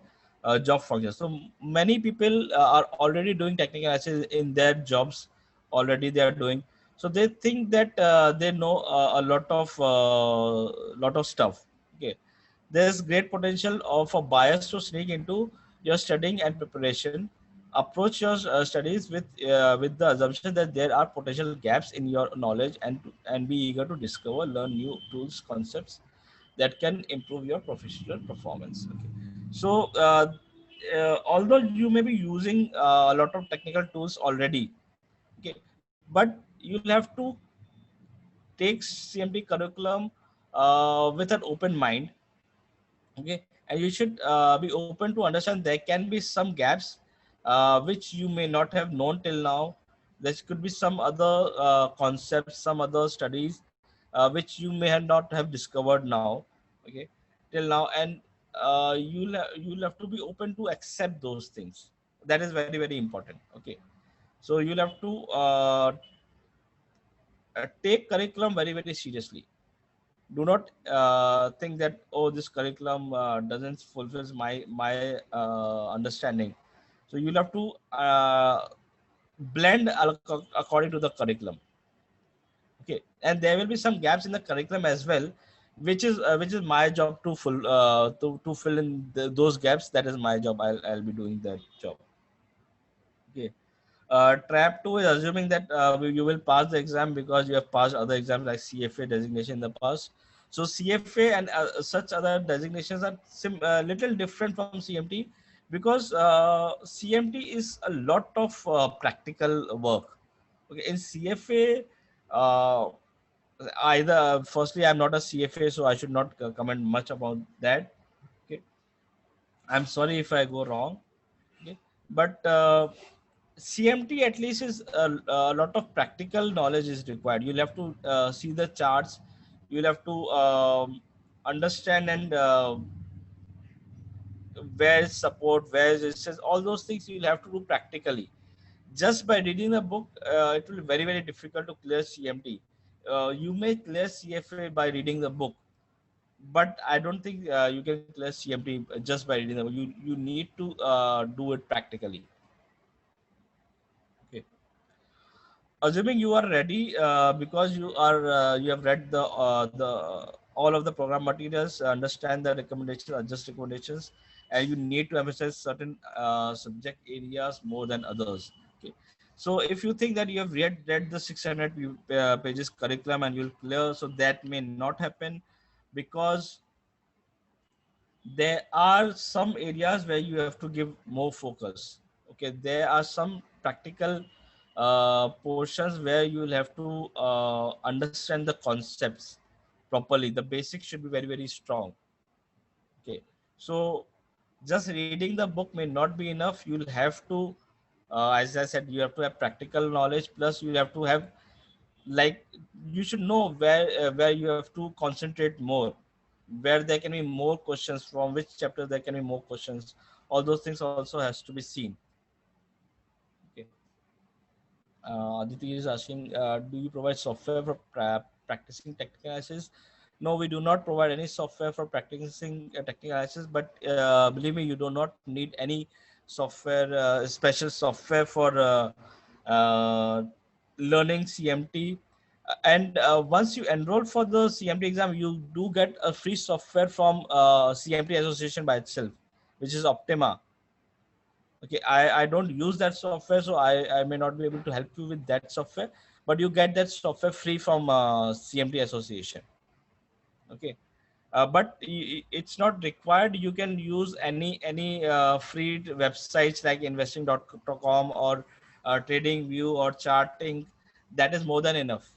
job functions. So many people are already doing technical analysis in their jobs. Already they are doing. So they think that they know a lot of stuff. Okay. There's great potential of a bias to sneak into your studying and preparation. Approach your studies with the assumption that there are potential gaps in your knowledge, and be eager to discover, learn new tools, concepts that can improve your professional performance. Okay. So although you may be using a lot of technical tools already, okay, but you'll have to take CMT curriculum with an open mind. Okay, and you should be open to understand there can be some gaps which you may not have known till now. There could be some other concepts, some other studies which you may have not have discovered now. Okay, till now. And you'll have to be open to accept those things. That is very, very important. Okay, so you'll have to take curriculum very, very seriously. Do not think that, oh, this curriculum doesn't fulfills my understanding. So you'll have to blend according to the curriculum. Okay, and there will be some gaps in the curriculum as well, which is my job to fill in those gaps. That is my job. I'll be doing that job. Okay. Trap 2 is assuming that you will pass the exam because you have passed other exams like CFA designation in the past. So CFA and such other designations are little different from CMT, because CMT is a lot of practical work. Okay, in CFA, uh, either firstly, I'm not a CFA, so I should not comment much about that. Okay, I'm sorry if I go wrong. Okay, but CMT at least is a lot of practical knowledge is required. You'll have to see the charts. You'll have to understand and where is support, where is resistance. All those things you'll have to do practically. Just by reading the book, it will be very, very difficult to clear CMT. You may clear CFA by reading the book, but I don't think you can clear CMT just by reading the book. You need to do it practically. Okay. Assuming you are ready, because you have read the all of the program materials, understand the recommendations, adjust recommendations, and you need to emphasize certain subject areas more than others. Okay, so if you think that you have read the 600 pages curriculum and you'll clear, so that may not happen, because there are some areas where you have to give more focus. Okay, there are some practical portions where you will have to understand the concepts properly. The basics should be very, very strong. Okay, so just reading the book may not be enough. You'll have to, as I said, you have to have practical knowledge, plus you have to have, like, you should know where you have to concentrate more, where there can be more questions, from which chapter there can be more questions. All those things also has to be seen. Okay. Aditi is asking, do you provide software for practicing technical analysis? No, we do not provide any software for practicing technical analysis, but believe me, you do not need any software, special software for learning CMT. And once you enroll for the CMT exam, you do get a free software from CMT Association by itself, which is Optima. Okay, I don't use that software, so I may not be able to help you with that software, but you get that software free from CMT Association. Okay, but it's not required. You can use any free websites like investing.com or TradingView or Charting. That is more than enough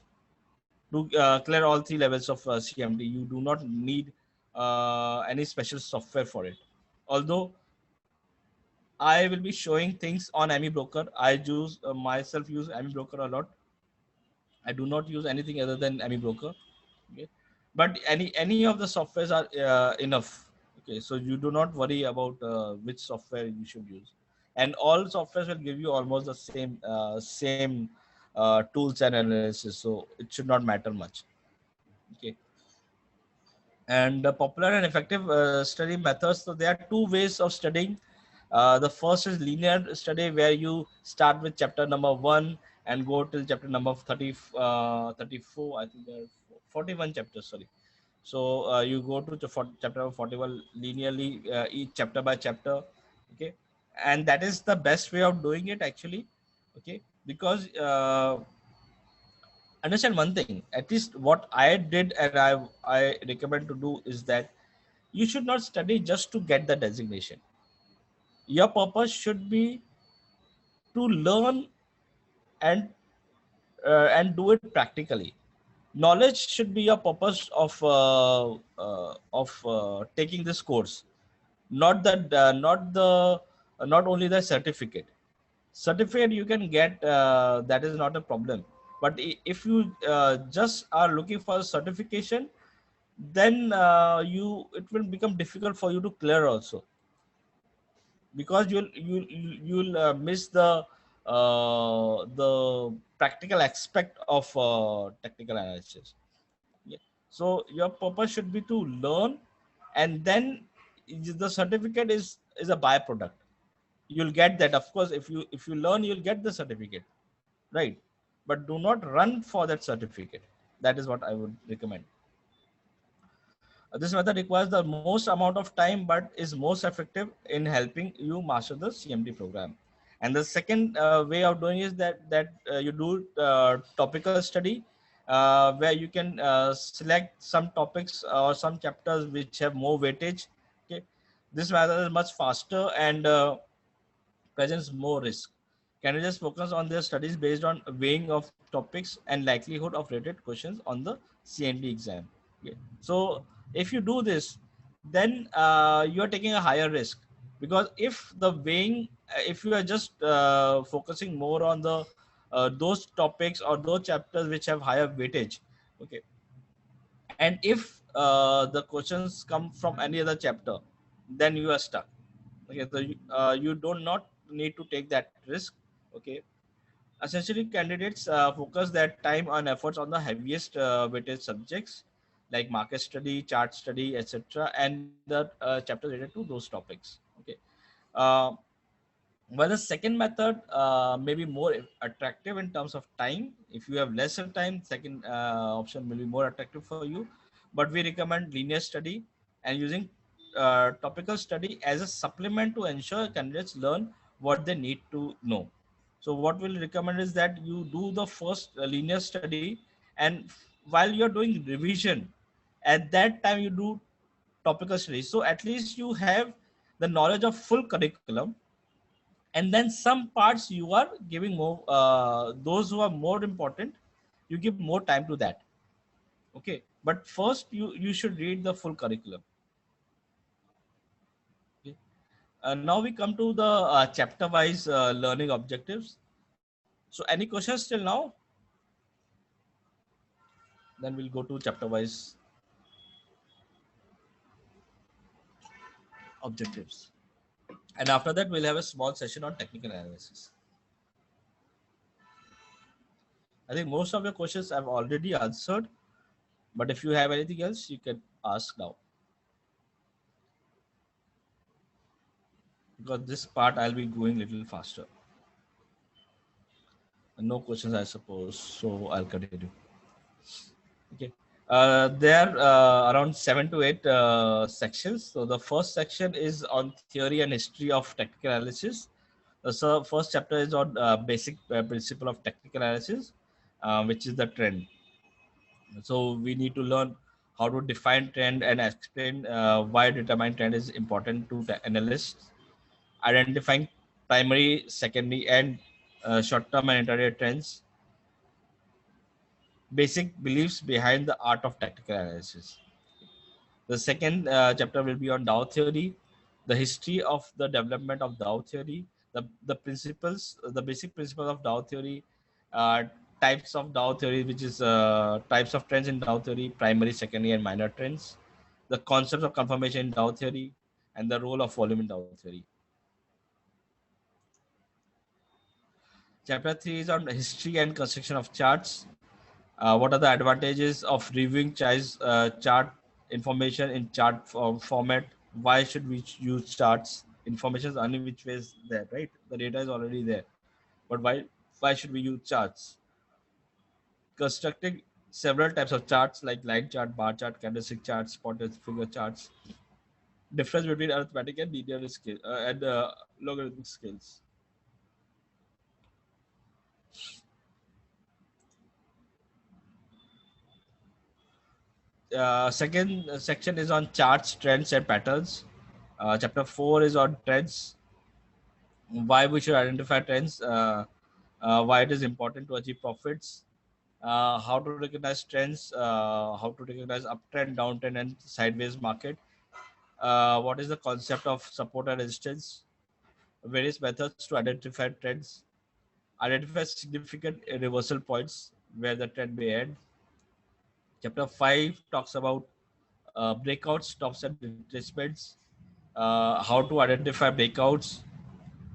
to clear all 3 levels of CMT. You do not need any special software for it. Although I will be showing things on AMI Broker. I use myself use AMI Broker a lot. I do not use anything other than AMI Broker. Okay, but any of the softwares are enough. Okay, so you do not worry about which software you should use, and all softwares will give you almost the same tools and analysis. So it should not matter much. Okay, and the popular and effective study methods. So there are 2 ways of studying. The first is linear study, where you start with chapter number 1 and go till chapter number 34. I think there are 41 chapters. Sorry. So you go to chapter number 41 linearly, each chapter by chapter. Okay, and that is the best way of doing it actually. Okay, because understand one thing. At least what I did and I recommend to do is that you should not study just to get the designation. Your purpose should be to learn and do it practically. Knowledge should be your purpose of taking this course, not that not only the certificate. Certificate you can get, that is not a problem. But if you just are looking for a certification, then it will become difficult for you to clear also, because you'll miss the practical aspect of technical analysis. Yeah. So your purpose should be to learn, and then the certificate is a byproduct. You'll get that, of course. If you learn, you'll get the certificate, right? But do not run for that certificate. That is what I would recommend. This method requires the most amount of time, but is most effective in helping you master the CMT program. And the second way of doing is that you do topical study, where you can select some topics or some chapters which have more weightage. Okay, this method is much faster and presents more risk. Candidates focus on their studies based on weighing of topics and likelihood of rated questions on the CMT exam. Okay. So if you do this, then you are taking a higher risk, because if the weighing, if you are just focusing more on the those topics or those chapters which have higher weightage, okay, and if the questions come from any other chapter, then you are stuck. Okay, so you do not need to take that risk. Okay, essentially candidates focus their time and efforts on the heaviest weighted subjects like market study, chart study, etc., and the chapters related to those topics. Okay, uh, well, the second method may be more attractive in terms of time. If you have lesser time, second option will be more attractive for you. But we recommend linear study and using topical study as a supplement to ensure candidates learn what they need to know. So what we'll recommend is that you do the first linear study, and while you're doing revision, at that time you do topical study. So at least you have the knowledge of full curriculum, and then some parts you are giving more, those who are more important, you give more time to that. Okay, but first you should read the full curriculum. Okay. Now we come to the chapter wise learning objectives. So any questions till now? Then we'll go to chapter wise objectives, and after that we'll have a small session on technical analysis. I think most of your questions I've already answered. But if you have anything else, you can ask now. Because this part I'll be going a little faster. No questions, I suppose. So I'll continue. Okay. There are around 7 to 8 sections. So the first section is on theory and history of technical analysis. So first chapter is on basic principle of technical analysis, which is the trend. So we need to learn how to define trend and explain why determine trend is important to the analysts. Identifying primary, secondary, and short-term and intermediate trends. Basic beliefs behind the art of technical analysis. The second chapter will be on Dow theory, the history of the development of Dow theory, the principles, the basic principles of Dow theory, uh, types of Dow theory, which is types of trends in Dow theory, primary, secondary, and minor trends, the concepts of confirmation in Dow theory, and the role of volume in Dow theory. Chapter 3 is on history and construction of charts. What are the advantages of reviewing chart information in chart format? Why should we use charts? Information is only which way is there, right? The data is already there, but why should we use charts? Constructing several types of charts like line chart, bar chart, candlestick charts, spotted figure charts. Difference between arithmetic and linear scale and logarithmic scales. Second section is on charts, trends, and patterns. Chapter 4 is on trends, why we should identify trends, why it is important to achieve profits, how to recognize trends, how to recognize uptrend, downtrend, and sideways market, what is the concept of support and resistance, various methods to identify trends, identify significant reversal points where the trend may end. Chapter 5 talks about breakouts, tops, and retracements, how to identify breakouts,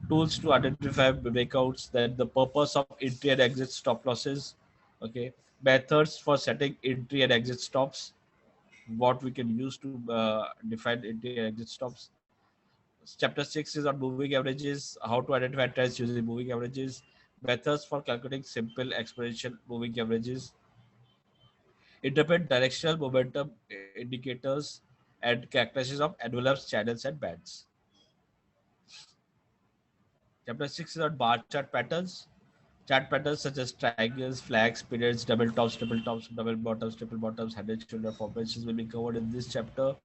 tools to identify breakouts, then the purpose of entry and exit stop losses, okay, methods for setting entry and exit stops, what we can use to define entry and exit stops. Chapter 6 is on moving averages, how to identify trends using moving averages, methods for calculating simple exponential moving averages, interpret directional momentum indicators, and characteristics of envelopes, channels, and bands. Chapter 6 is on bar chart patterns. Chart patterns such as triangles, flags, periods, double tops, double bottoms, triple bottoms, head and shoulder formations will be covered in this chapter.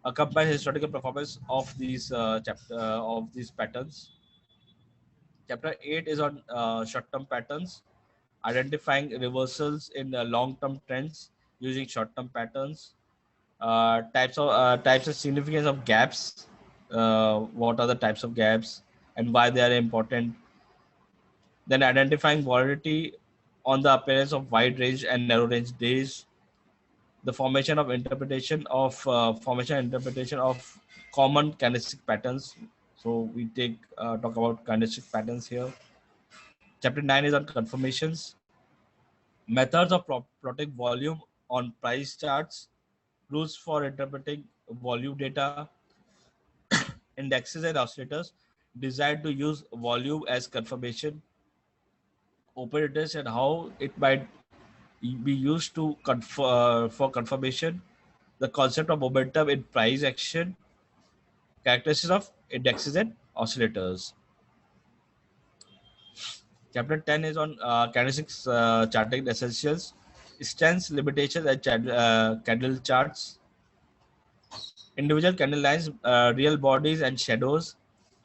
A combined historical performance of these patterns. Chapter 8 is on short-term patterns, identifying reversals in long-term trends using short-term patterns. Types of significance of gaps. What are the types of gaps and why they are important? Then identifying volatility on the appearance of wide range and narrow range days, the formation and interpretation of common candlestick patterns. So we talk about candlestick patterns here. Chapter 9 is on confirmations, methods of plotting volume on price charts, rules for interpreting volume data, indexes and oscillators designed to use volume as confirmation, open interest and how it might be used to for confirmation, the concept of momentum in price action, characteristics of indexes and oscillators. Chapter 10 is on candlesticks charting essentials, strengths, limitations, and candle charts, individual candle lines, real bodies and shadows,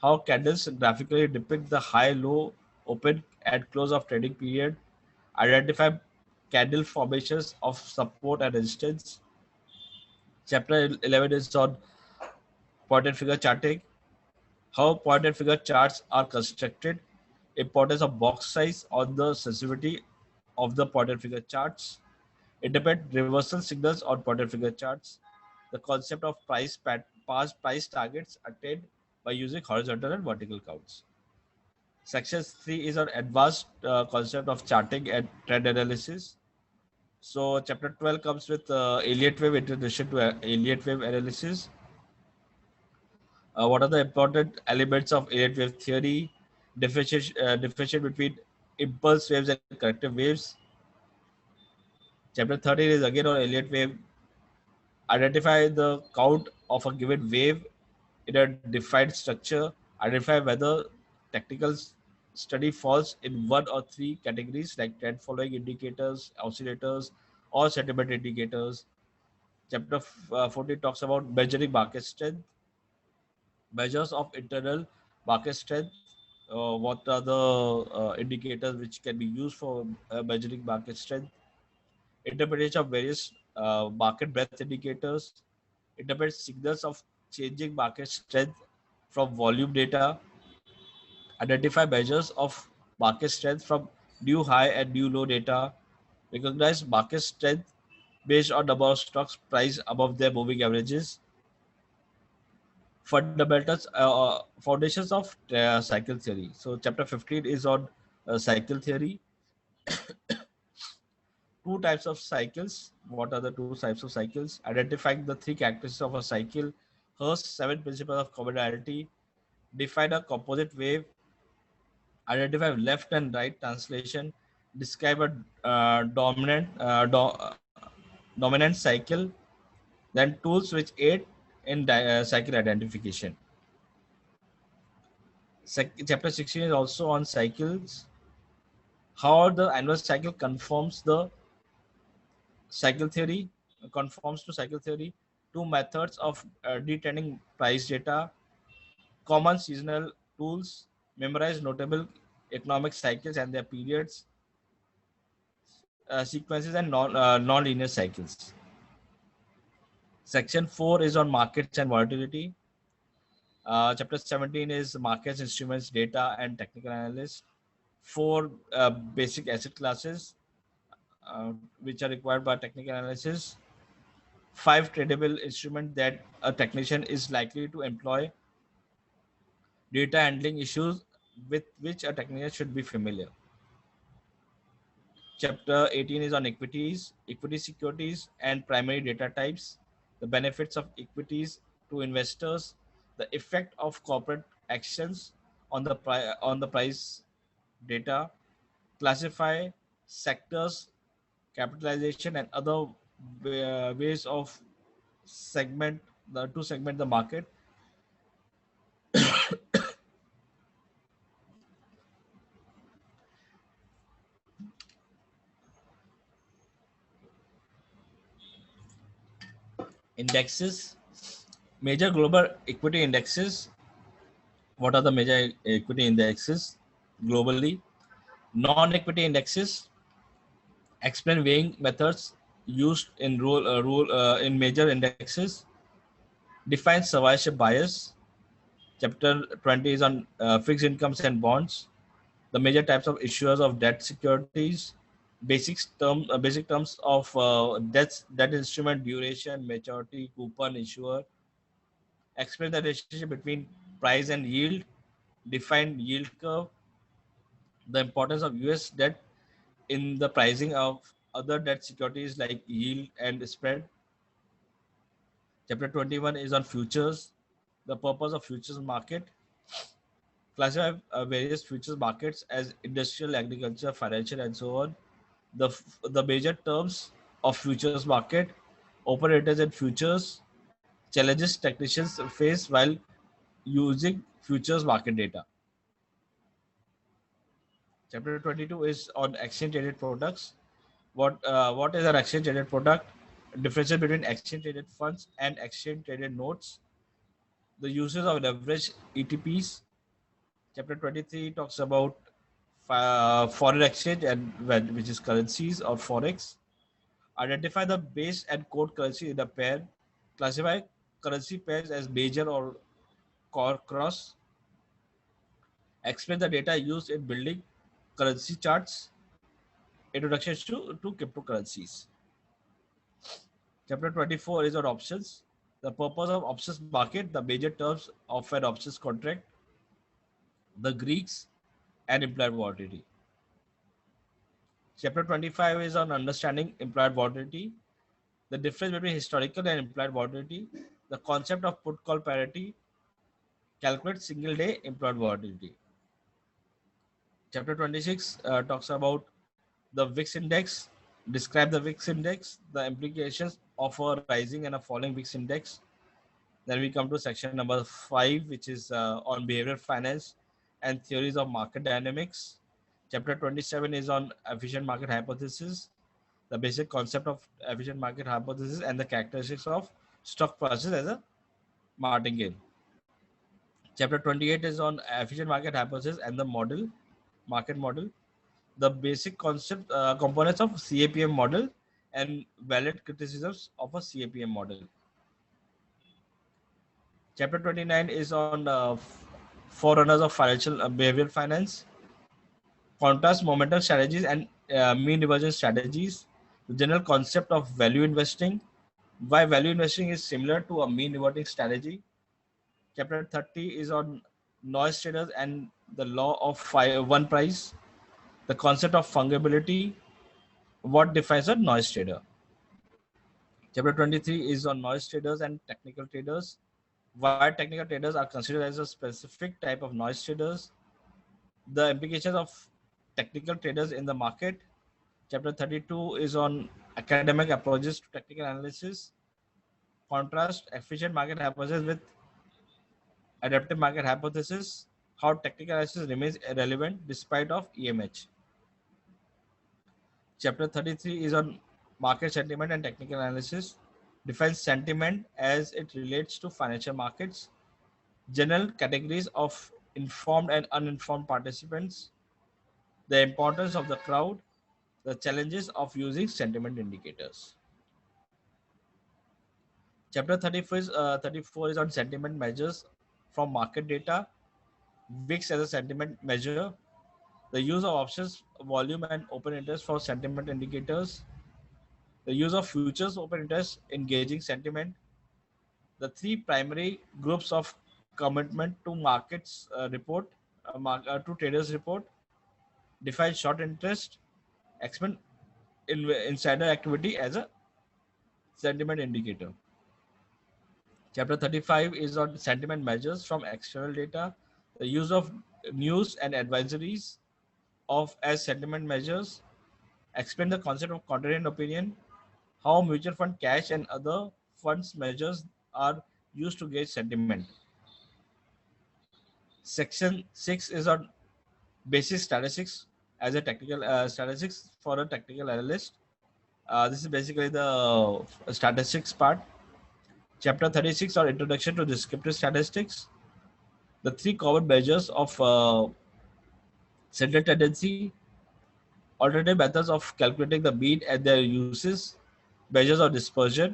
how candles graphically depict the high, low, open, and close of trading period, identify candle formations of support and resistance. Chapter 11 is on pointed figure charting, how pointed figure charts are constructed, importance of box size on the sensitivity of the pointed figure charts, interpret reversal signals on pointed figure charts, the concept of past price targets attained by using horizontal and vertical counts. Section 3 is on advanced concept of charting and trend analysis, So chapter 12 comes with Elliott wave, introduction to Elliott wave analysis. What are the important elements of Elliott wave theory? Differentiate between impulse waves and corrective waves. Chapter 13 is again on Elliott wave. Identify the count of a given wave in a defined structure. Identify whether technical study falls in one or three categories like trend following indicators, oscillators, or sentiment indicators. Chapter 14 talks about measuring market strength, measures of internal market strength. What are the indicators which can be used for measuring market strength? Interpretation of various market breadth indicators. Interpret signals of changing market strength from volume data. Identify measures of market strength from new high and new low data. Recognize market strength based on number of stocks priced above their moving averages. Fundamentals, foundations of cycle theory. So chapter 15 is on cycle theory. Two types of cycles. What are the two types of cycles? Identifying the three characteristics of a cycle. First, seven principles of commonality. Define a composite wave. Identify left and right translation. Describe a dominant cycle. Then tools which aid in cycle identification. Chapter 16 is also on cycles. How the annual cycle conforms the cycle theory, conforms to cycle theory. Two methods of determining price data. Common seasonal tools. Memorize notable economic cycles and their periods, sequences, and non-linear cycles. Section 4 is on markets and volatility. Chapter 17 is markets, instruments, data, and technical analysis. Four basic asset classes which are required by technical analysis. Five tradable instruments that a technician is likely to employ. Data handling issues with which a technician should be familiar. Chapter 18 is on equities, equity securities, and primary data types. The benefits of equities to investors, the effect of corporate actions on the price data, classify sectors, capitalization, and other ways of segment the market. Indexes, major global equity indexes. What are the major equity indexes globally? Non-equity indexes. Explain weighing methods used in in major indexes. Define survivorship bias. Chapter 20 is on fixed incomes and bonds. The major types of issuers of debt securities. Basic terms of debt instrument: duration, maturity, coupon, issuer. Explain the relationship between price and yield. Define yield curve. The importance of US debt in the pricing of other debt securities like yield and spread. Chapter 21 is on futures. The purpose of futures market. Classify various futures markets as industrial, agriculture, financial, and so on. The major terms of futures market. Operators and futures. Challenges technicians face while using futures market data. Chapter 22 is on exchange traded products. What is an exchange traded product? Difference between exchange traded funds and exchange traded notes. The uses of leverage ETPs. Chapter 23 talks about foreign exchange and which is currencies or forex. Identify the base and code currency in a pair. Classify currency pairs as major or core cross. Explain the data used in building currency charts. Introduction to cryptocurrencies. Chapter 24 is on options. The purpose of options market, the major terms of an options contract, the Greeks, and implied volatility. Chapter 25 is on understanding implied volatility, the difference between historical and implied volatility, the concept of put call parity, calculate single day implied volatility. Chapter 26 talks about the VIX index, describe the VIX index, the implications of a rising and a falling VIX index. Then we come to section number 5, which is on behavioral finance and theories of market dynamics. Chapter 27 is on efficient market hypothesis, the basic concept of efficient market hypothesis and the characteristics of stock prices as a martingale. Chapter 28 is on efficient market hypothesis and the market model, the basic concept components of CAPM model and valid criticisms of a CAPM model. Chapter 29 is on forerunners of financial behavioral finance, contrast momentum strategies and mean divergence strategies, the general concept of value investing, why value investing is similar to a mean reverting strategy. Chapter 30 is on noise traders and the law of one price, the concept of fungibility, what defines a noise trader. Chapter 23 is on noise traders and technical traders, why technical traders are considered as a specific type of noise traders, the implications of technical traders in the market. Chapter 32 is on academic approaches to technical analysis, contrast efficient market hypothesis with adaptive market hypothesis, how technical analysis remains relevant despite of EMH. Chapter 33 is on market sentiment and technical analysis, defines sentiment as it relates to financial markets, general categories of informed and uninformed participants, the importance of the crowd, the challenges of using sentiment indicators. Chapter 34 is on sentiment measures from market data, VIX as a sentiment measure, the use of options, volume and open interest for sentiment indicators, the use of futures open interest in gauging sentiment, the three primary groups of commitment to markets report, to traders report, define short interest, explain insider activity as a sentiment indicator. Chapter 35 is on sentiment measures from external data, the use of news and advisories of as sentiment measures, explain the concept of contrarian opinion, how mutual fund cash and other funds measures are used to gauge sentiment. Section 6 is on basic statistics as a technical statistics for a technical analyst. This is basically the statistics part. Chapter 36 on introduction to descriptive statistics, the three common measures of central tendency, alternative methods of calculating the mean and their uses, measures of dispersion,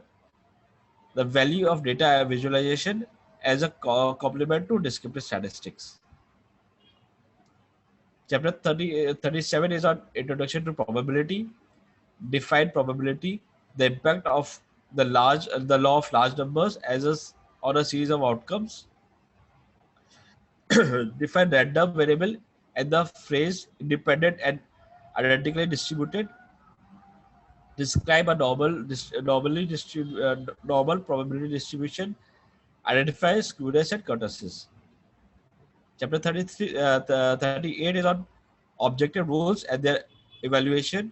the value of data visualization as a complement to descriptive statistics. Chapter 37 is on introduction to probability, define probability, the impact of the law of large numbers as on a series of outcomes, define random variable and the phrase independent and identically distributed, describe a normal probability distribution, identify skewness and kurtosis. Chapter 38 is on objective rules and their evaluation,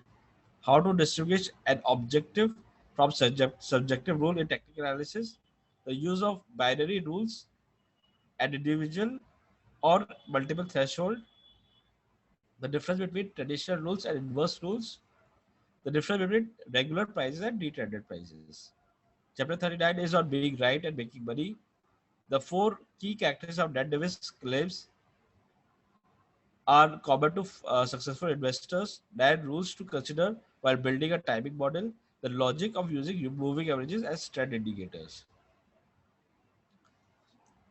how to distinguish an objective from subjective rule in technical analysis, the use of binary rules and individual or multiple threshold, the difference between traditional rules and inverse rules, the difference between regular prices and detrended prices. Chapter 39 is on being right and making money, the four key characteristics of net Davis claims are common to successful investors, 9 rules to consider while building a timing model, the logic of using moving averages as trend indicators.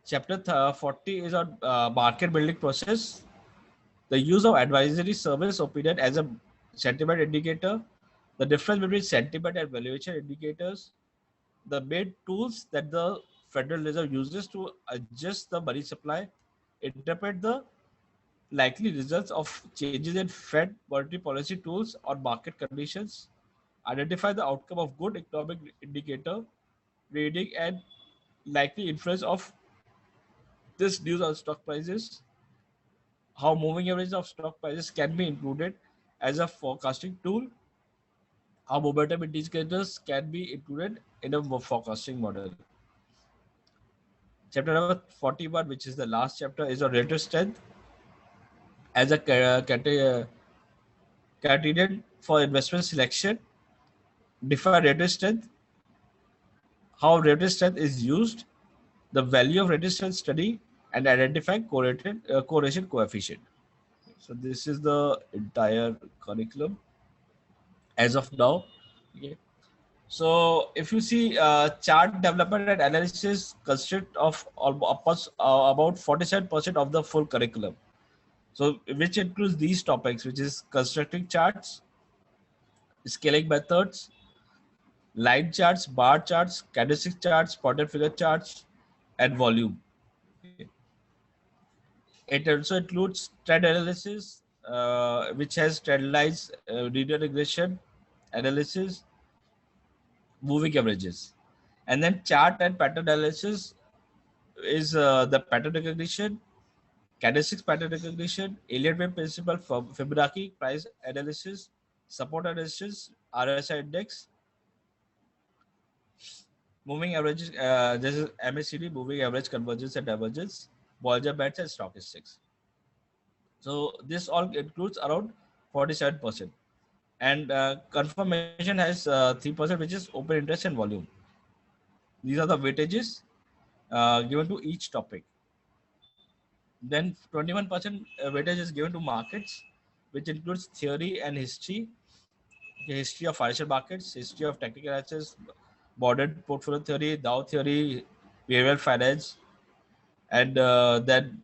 Chapter 40 is on market building process, the use of advisory service opinion as a sentiment indicator, the difference between sentiment and valuation indicators, the main tools that the Federal Reserve uses to adjust the money supply, interpret the likely results of changes in Fed monetary policy tools or market conditions, identify the outcome of good economic indicator reading, and likely influence of this news on stock prices, how moving average of stock prices can be included as a forecasting tool, how momentum indicators can be included in a forecasting model. Chapter number 41, which is the last chapter, is on relative strength as a criterion for investment selection. Define relative strength, how relative strength is used, the value of relative strength study, and identify correlation coefficient. So this is the entire curriculum as of now. Okay. So if you see chart development and analysis consist of about 47% of the full curriculum. So which includes these topics, which is constructing charts, scaling methods, line charts, bar charts, candlestick charts, pointed figure charts, and volume. Okay. It also includes trend analysis, which has trend lines, linear regression analysis, moving averages. And then chart and pattern analysis is the pattern recognition, candlesticks pattern recognition, Elliott wave principle, Fibonacci price analysis, support analysis, RSI index, moving averages. This is MACD, moving average convergence and divergence, Bollinger Bands, and stochastics. So this all includes around 47%. And confirmation has 3%, which is open interest and volume. These are the weightages given to each topic. Then 21% weightage is given to markets, which includes theory and history, history of financial markets, history of technical analysis, modern portfolio theory, Dow theory, behavioral finance, and then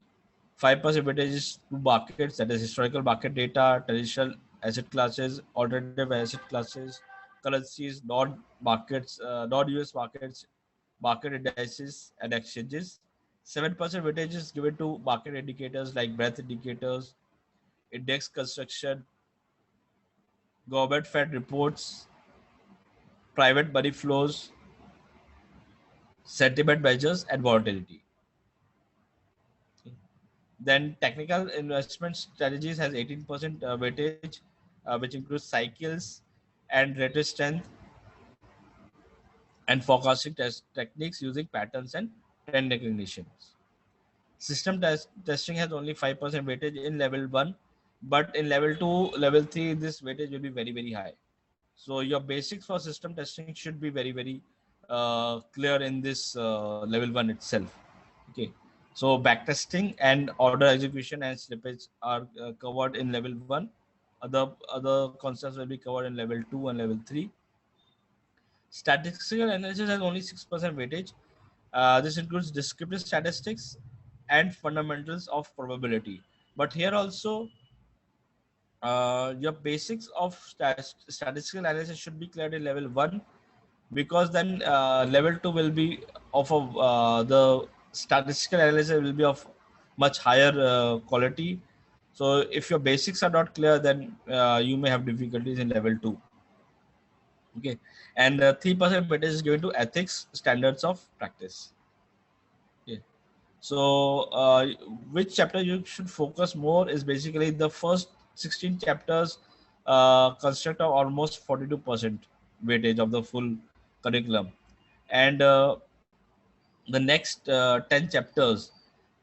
5% weightage is to markets, that is historical market data, traditional asset classes, alternative asset classes, currencies, non-markets, non-US markets, market indices, and exchanges. 7% weightage is given to market indicators like breadth indicators, index construction, government Fed reports, private money flows, sentiment measures, and volatility. Then technical investment strategies has 18% weightage, which includes cycles and relative strength and forecasting techniques using patterns and trend recognitions. System testing has only 5% weightage in level 1, but in level 2, level 3, this weightage will be very, very high. So your basics for system testing should be very, very clear in this level 1 itself. Okay. So backtesting and order execution and slippage are covered in level 1. Other concepts will be covered in level 2 and level 3. Statistical analysis has only 6% weightage. This includes descriptive statistics and fundamentals of probability. But here also, your basics of statistical analysis should be cleared in level 1, because then level 2 will be of the statistical analysis will be of much higher quality. So if your basics are not clear, then you may have difficulties in level 2. Okay. And 3% weightage is given to ethics, standards of practice. Okay. So which chapter you should focus more is basically the first 16 chapters construct of almost 42% weightage of the full curriculum. And the next 10 chapters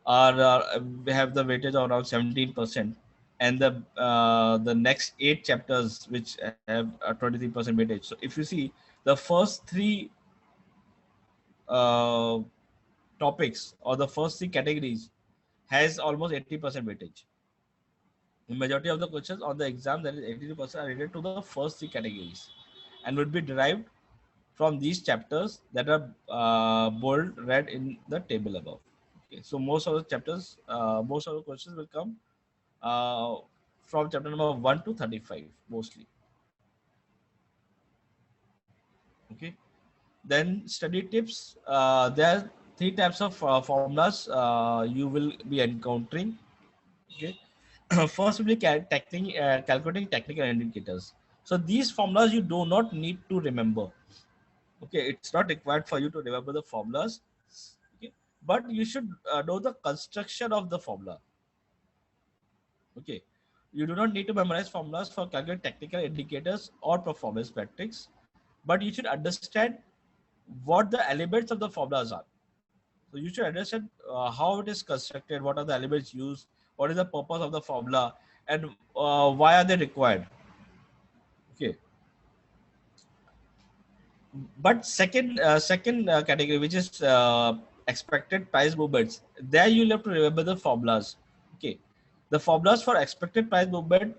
we have the weightage of around 17%. And the next 8 chapters which have a 23% weightage. So if you see, the first 3 uh, topics or the first 3 categories has almost 80% weightage. The majority of the questions on the exam, that is 82%, are related to the first 3 categories and would be derived from these chapters that are bold red in the table above. Okay, so most of the chapters, most of the questions will come uh, from chapter number 1 to 35 mostly. Okay, then study tips. There are 3 types of formulas you will be encountering. Okay, First will be calculating technical indicators. So these formulas you do not need to remember. Okay, it's not required for you to remember the formulas. Okay, but you should know the construction of the formula. Okay, you do not need to memorize formulas for calculating technical indicators or performance metrics, but you should understand what the elements of the formulas are. So you should understand how it is constructed, what are the elements used, what is the purpose of the formula, and why are they required. Okay. But second category, which is expected price movements, there you'll have to remember the formulas. Okay, the formulas for expected price movement,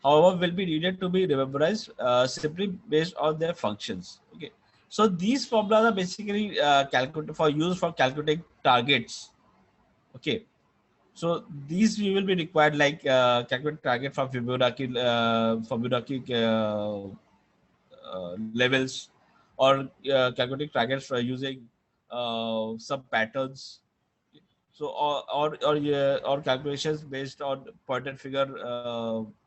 however, will be needed to be memorized simply based on their functions. Okay, so these formulas are basically calculated for use for calculating targets. Okay, so these we will be required, like calculate target from Fibonacci levels, or calculating targets for using some patterns. So or calculations based on point and figure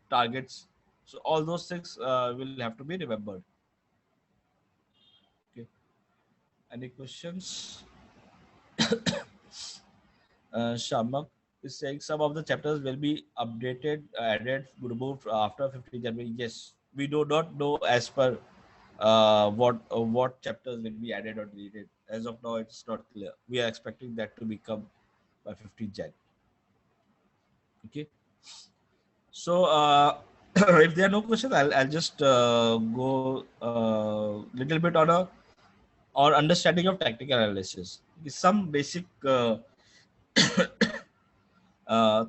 targets. So all those things will have to be remembered. Okay. Any questions? Shamak is saying some of the chapters will be updated, added, removed after 15 January. Yes, we do not know as per what chapters will be added or deleted. As of now, it's not clear. We are expecting that to become by 15 Jan. Okay. So if there are no questions, I'll just go little bit on a or understanding of technical analysis. Some basic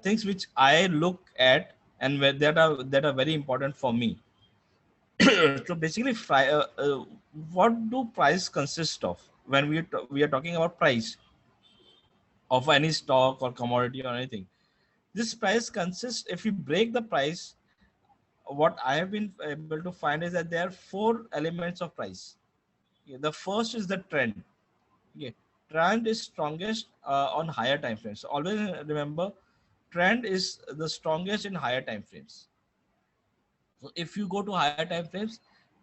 things which I look at and that are very important for me. So basically, what do price consist of when we are talking about price of any stock or commodity or anything? This price consists, if you break the price, what I have been able to find is that there are four elements of price. Okay, the first is the trend. Okay, trend is strongest on higher time frames. So always remember, trend is the strongest in higher time frames. So if you go to higher time frames,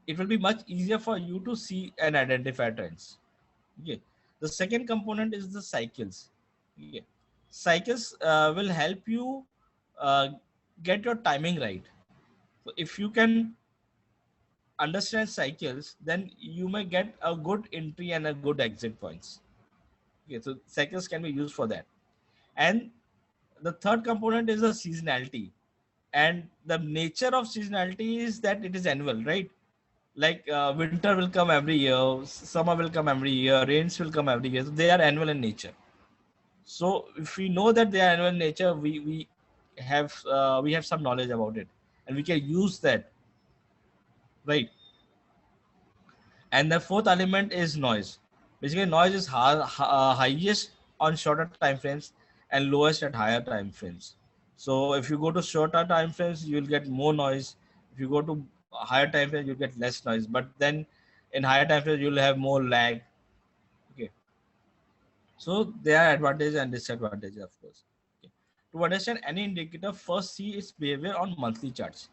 it will be much easier for you to see and identify trends. Okay. The second component is the cycles. Okay. Cycles will help you uh, get your timing right. So if you can understand cycles, then you may get a good entry and a good exit points. Okay. So cycles can be used for that. And the third component is the seasonality. And the nature of seasonality is that it is annual, right? Like winter will come every year, summer will come every year, rains will come every year. So they are annual in nature. So if we know that they are annual in nature, we have some knowledge about it, and we can use that, right? And the fourth element is noise. Basically, noise is highest on shorter time frames and lowest at higher time frames. So if you go to shorter time frames, you will get more noise. If you go to higher time frames, you'll get less noise. But then in higher time frames, you'll have more lag. Okay. So there are advantages and disadvantages, of course. Okay. To understand any indicator, first see its behavior on monthly charts.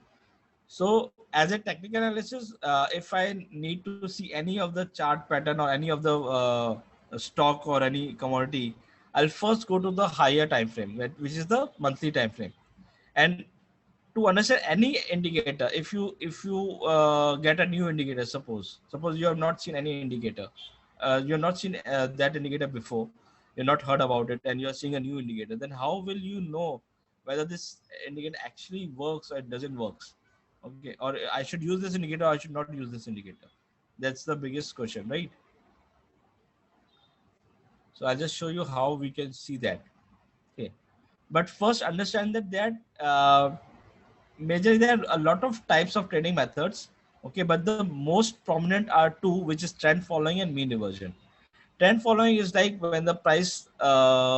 So as a technical analysis, if I need to see any of the chart pattern or any of the stock or any commodity, I'll first go to the higher time frame, which is the monthly time frame. And to understand any indicator, if you get a new indicator, suppose you have not seen any indicator, you have not seen that indicator before, you're not heard about it, and you're seeing a new indicator, then how will you know whether this indicator actually works or it doesn't works? Okay, or I should use this indicator or I should not use this indicator? That's the biggest question, right? So I'll just show you how we can see that. Okay, but first understand that majorly there are a lot of types of trading methods. Okay, but the most prominent are two, which is trend following and mean reversion. Trend following is like when the price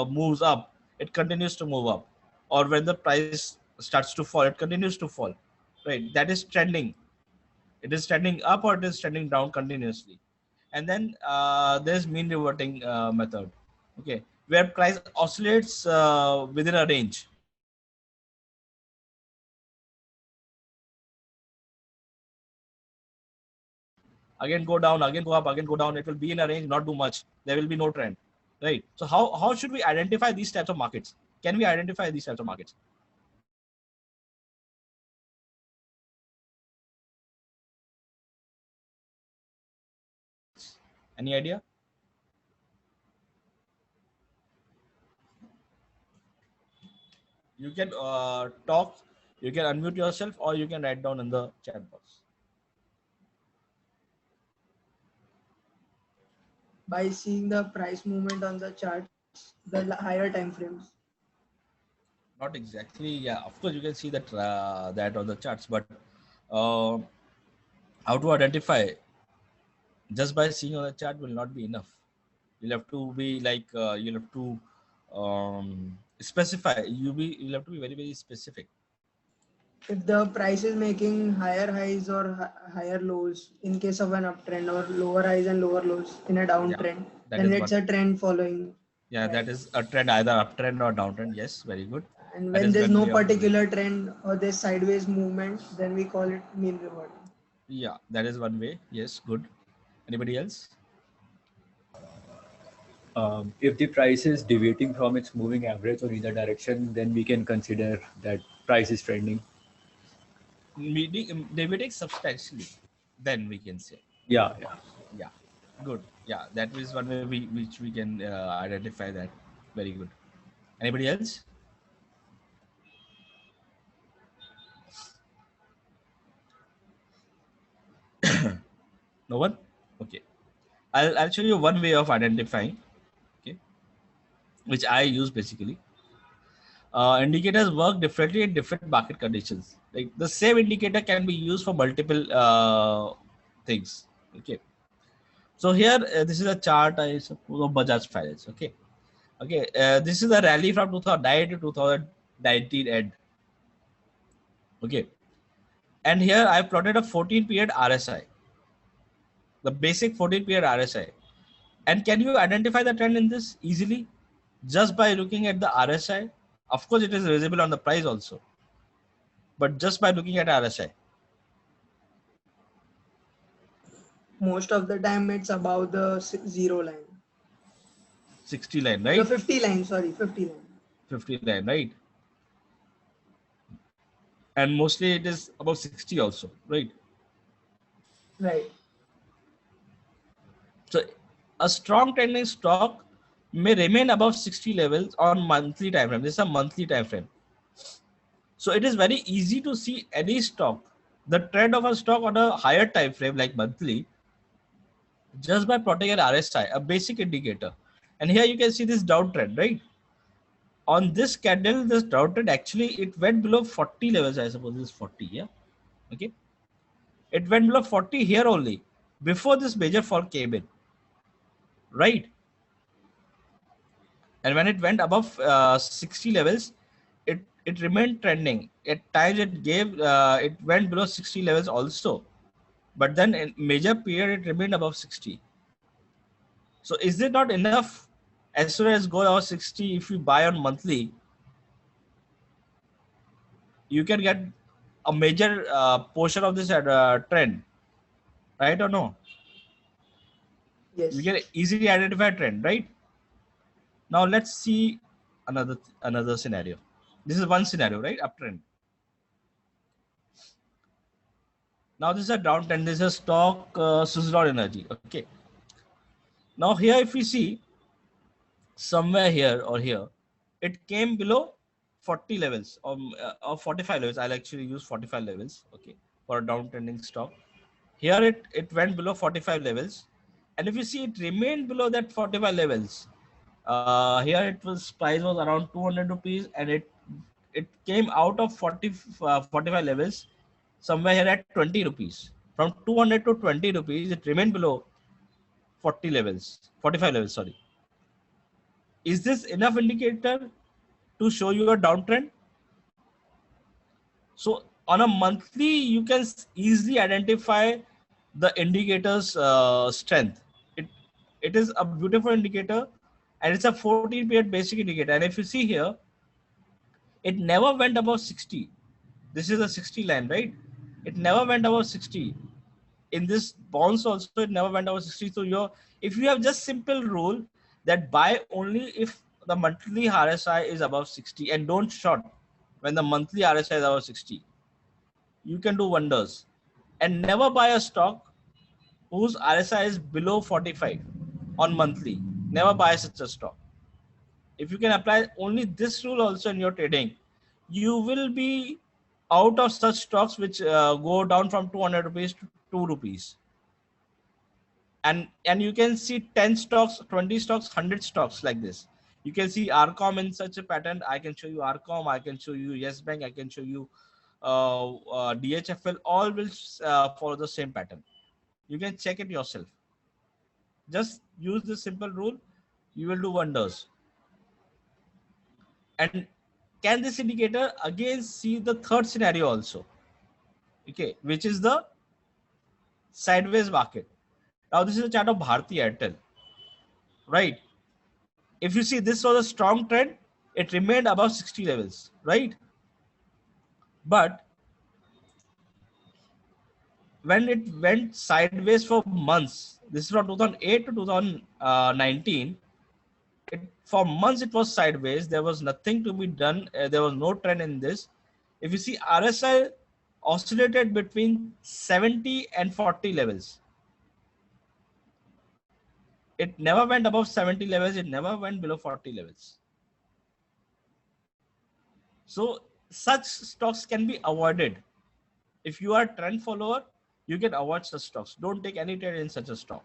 moves up, it continues to move up, or when the price starts to fall, it continues to fall, right? That is trending. It is trending up or it is trending down continuously. And then there's mean reverting method. Okay, where price oscillates within a range. again go down, again go up, again go down. It will be in a range, not do much. There will be no trend, right? So how should we identify these types of markets? Can we identify these types of markets? Any idea? You can talk, you can unmute yourself, or you can write down in the chat box. By seeing the price movement on the charts, the higher time frames. Not exactly. Yeah, of course you can see that that on the charts, but uh, how to identify? Just by seeing on the chart will not be enough. You'll have to be like you'll have to specify. You'll have to be very specific. If the price is making higher highs or higher lows in case of an uptrend, or lower highs and lower lows in a downtrend, that then is it's one. a trend following. Yeah, that is a trend, either uptrend or downtrend. Yes, very good. And That when is there's one no way of doing it. particular trend or there's sideways movement, then we call it mean reverting. Yeah, that is one way. Yes, good. Anybody else? If the price is deviating from its moving average or either direction, then we can consider that price is trending. Deviating substantially, then we can say. Yeah. Good. Yeah, that is one way which we can identify that. Very good. Anybody else? No one? Okay. I'll show you one way of identifying, okay, which I use basically. Indicators work differently in different market conditions. Like the same indicator can be used for multiple things. Okay. So here, this is a chart, I suppose, of Bajaj Finance. Okay. Okay. This is a rally from 2009 to 2019 end. Okay. And here I plotted a 14 period RSI, the basic 14 period RSI. And can you identify the trend in this easily just by looking at the RSI? Of course, it is visible on the price also, but just by looking at RSI. Most of the time it's above the zero line. 60 line, right? The 50 line, sorry, 50 line. 50 line, right? And mostly it is above 60 also, right? Right. So a strong trending stock may remain above 60 levels on monthly time frame. This is a monthly time frame. So it is very easy to see any stock, the trend of a stock on a higher time frame like monthly, just by plotting an RSI, a basic indicator. And here you can see this downtrend, right? On this candle, this downtrend actually it went below 40 levels. I suppose this is 40, yeah. Okay. It went below 40 here only before this major fall came in, right? And when it went above 60 levels, it remained trending. At times it went below 60 levels also, but then in major period it remained above 60. So is it not enough? As soon as go above 60, if you buy on monthly, you can get a major portion of this trend, right or no? Yes. You can easily identify a trend, right? Now let's see another scenario. This is one scenario, right? Uptrend. Now this is a downtrend. This is a stock Suzlon Energy. Okay. Now here, if we see somewhere here or here, it came below 40 levels or 45 levels. I'll actually use 45 levels. Okay, for a downtrending stock. Here it went below 45 levels, and if you see, it remained below that 45 levels. Here it was price was around 200 rupees, and it came out of 45 levels somewhere here at 20 rupees. From 200 to 20 rupees, it remained below 45 levels, sorry. Is this enough indicator to show you a downtrend? So on a monthly, you can easily identify the indicator's strength. It is a beautiful indicator, and it's a 14 period basic indicator. And if you see here, it never went above 60. This is a 60 line, right? It never went above 60. in this bonds also, it never went over 60. So if you have just simple rule that buy only if the monthly RSI is above 60 and don't short when the monthly RSI is above 60, you can do wonders. And never buy a stock whose RSI is below 45 on monthly. Never buy such a stock. If you can apply only this rule also in your trading, you will be out of such stocks which go down from 200 rupees to 2 rupees. And you can see 10 stocks, 20 stocks, 100 stocks like this. You can see RCOM in such a pattern. I can show you RCOM, I can show you Yes Bank, I can show you DHFL. All will follow the same pattern. You can check it yourself. Just use this simple rule, you will do wonders. And can this indicator again see the third scenario also, okay, which is the sideways market. Now this is a chart of Bharti Airtel, right? If you see, this was a strong trend, it remained above 60 levels, right? But when it went sideways for months, this is from 2008 to 2019, for months it was sideways. There was nothing to be done. There was no trend in this. If you see, RSI oscillated between 70 and 40 levels. It never went above 70 levels. It never went below 40 levels. So such stocks can be avoided. If you are a trend follower, you can avoid such stocks. Don't take any trade in such a stock.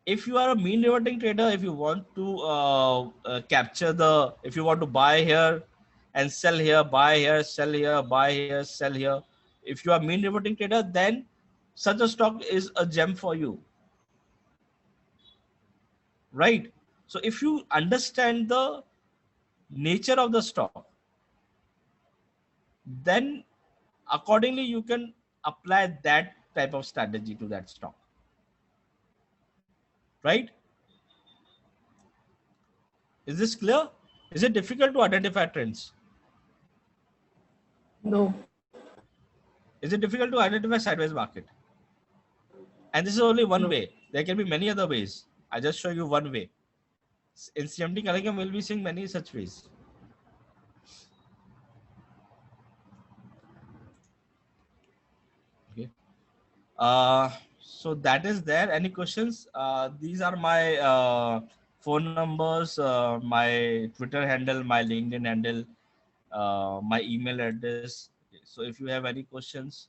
If you are a mean reverting trader, if you want to capture the, if you want to buy here and sell here, buy here, sell here, buy here, sell here. If you are mean reverting trader, then such a stock is a gem for you, right? So if you understand the nature of the stock, then accordingly you can apply that type of strategy to that stock, right? Is this clear? Is it difficult to identify trends? No. Is it difficult to identify sideways market? And this is only one No. way. There can be many other ways. I just show you one way. In CMT curriculum, we'll be seeing many such ways. Okay. So that is there. Any questions? These are my phone numbers, my Twitter handle, my LinkedIn handle, my email address. Okay. So if you have any questions,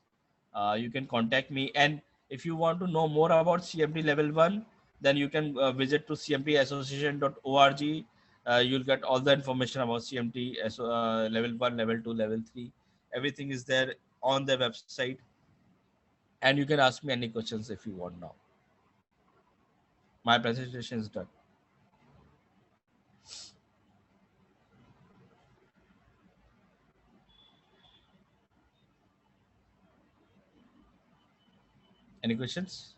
you can contact me. And if you want to know more about CMT level 1, then you can visit to cmtassociation.org. You'll get all the information about CMT level 1, level 2, level 3. Everything is there on the website. And you can ask me any questions if you want now. My presentation is done. Any questions?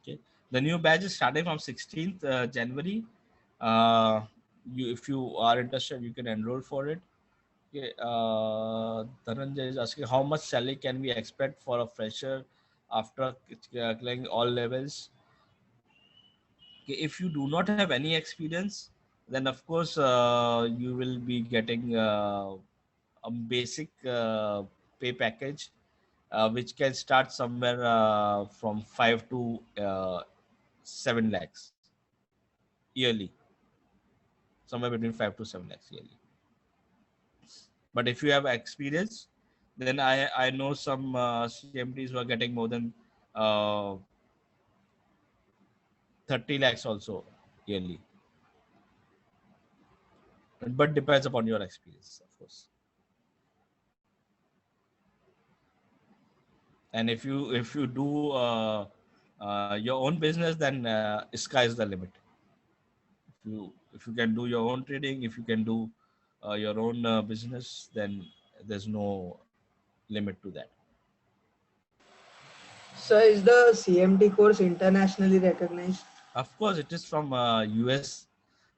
Okay. The new batch is starting from 16th January. If you are interested, you can enroll for it. Okay. Dhananjay is asking how much salary can we expect for a fresher after clearing all levels. Okay. If you do not have any experience, then of course you will be getting a basic pay package, which can start somewhere from 5 to 7 lakhs yearly, somewhere between 5 to 7 lakhs yearly. But if you have experience, then I know some CMTs who are getting more than 30 lakhs also yearly. But depends upon your experience, of course. And if you do your own business, then sky is the limit. If you can do your own trading, if you can do your own business, then there's no limit to that. So is the CMT course internationally recognized? Of course, it is from US,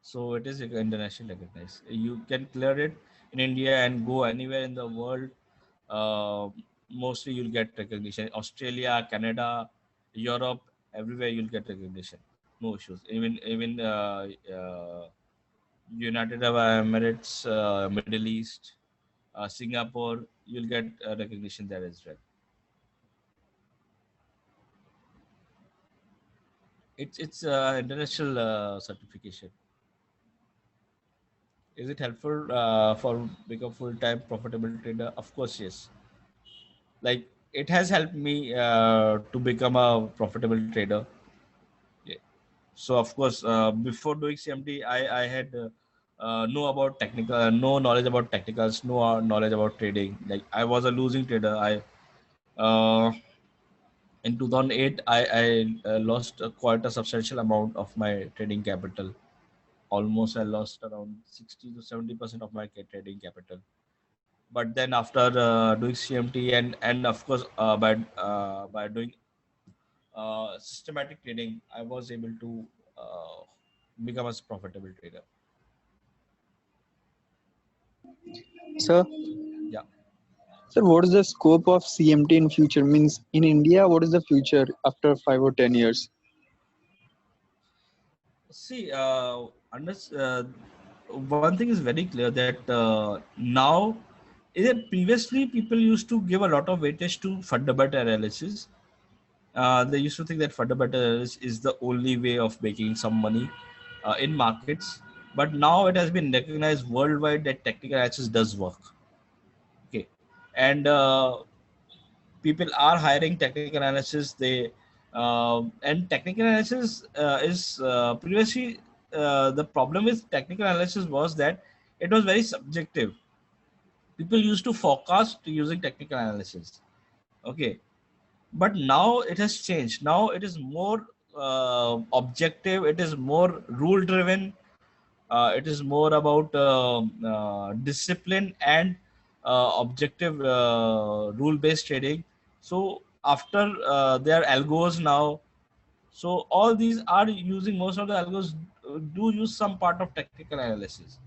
so it is internationally recognized. You can clear it in India and go anywhere in the world. Uh, Mostly, you'll get recognition. Australia, Canada, Europe, everywhere you'll get recognition. No issues. Even United Arab Emirates, Middle East, Singapore, you'll get recognition there as well. It's international certification. Is it helpful for become full-time profitable trader? Of course, yes. Like it has helped me to become a profitable trader. Yeah. So of course, before doing CMT, I had know about technical, no knowledge about technicals, no knowledge about trading. Like I was a losing trader. I in 2008, I lost quite a substantial amount of my trading capital. Almost I lost around 60 to 70% of my trading capital. But then after doing CMT and of course by doing systematic trading, I was able to uh, become a profitable trader. Sir, Yeah. sir, what is the scope of CMT in future? Means in India, what is the future after 5 or 10 years? See, unless one thing is very clear that now, previously people used to give a lot of weightage to fundamental analysis. They used to think that fundamental analysis is the only way of making some money in markets. But now it has been recognized worldwide that technical analysis does work. Okay, and people are hiring technical analysis. They and technical analysis is previously the problem with technical analysis was that it was very subjective. People used to forecast using technical analysis. Okay, but now it has changed. Now it is more objective. It is more rule driven. It is more about discipline and objective rule based trading. So after there are algos now, so all these are using, most of the algos do use some part of technical analysis.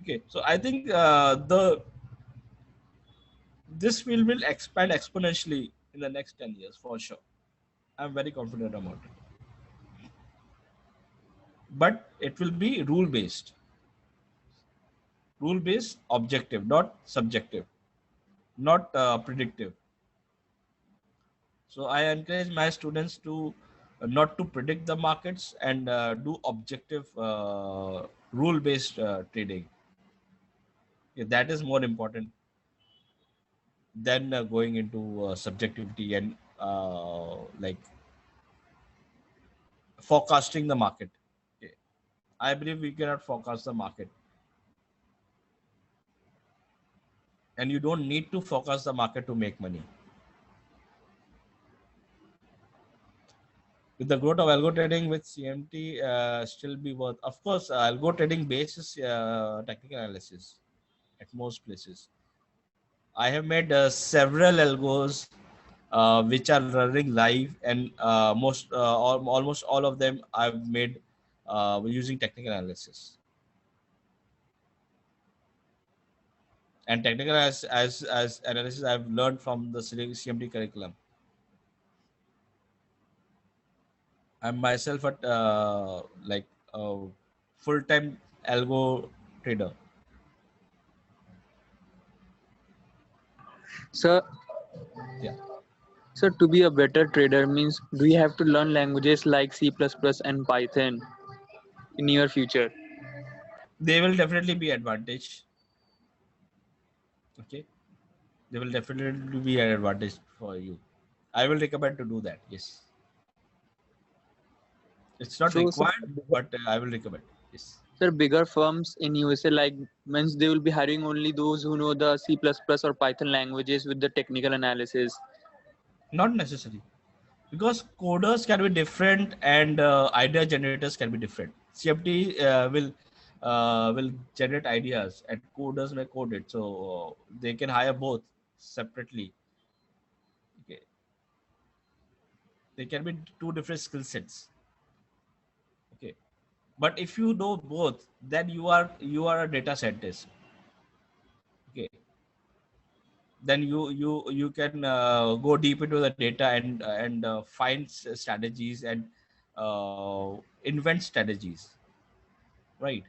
Okay, so I think the this field will expand exponentially in the next 10 years for sure. I'm very confident about it. But it will be rule based, objective, not subjective, not predictive. So I encourage my students to not to predict the markets and do objective rule based trading. Yeah, that is more important than going into subjectivity and like forecasting the market. Okay. I believe we cannot forecast the market, and you don't need to forecast the market to make money. With the growth of algo trading with CMT still be worth. Of course, algo trading basis technical analysis at most places. I have made several algos which are running live, and almost all of them I've made using technical analysis. And technical as analysis I've learned from the CMT curriculum. I'm myself at like a full-time algo trader. Sir, Yeah. sir, to be a better trader means do you have to learn languages like C++ and Python in your future? They will definitely be advantage. Okay, they will definitely be an advantage for you. I will recommend to do that. Yes, it's not So, sir, required, but I will recommend. Yes, sir, bigger firms in USA like means they will be hiring only those who know the C++ or Python languages with the technical analysis. not necessary, because coders can be different and idea generators can be different. CFT will generate ideas, and coders may code it, so they can hire both separately. Okay, They can be two different skill sets. Okay, but if you know both, then you are a data scientist. Okay, then you can go deep into the data and find strategies and invent strategies, right?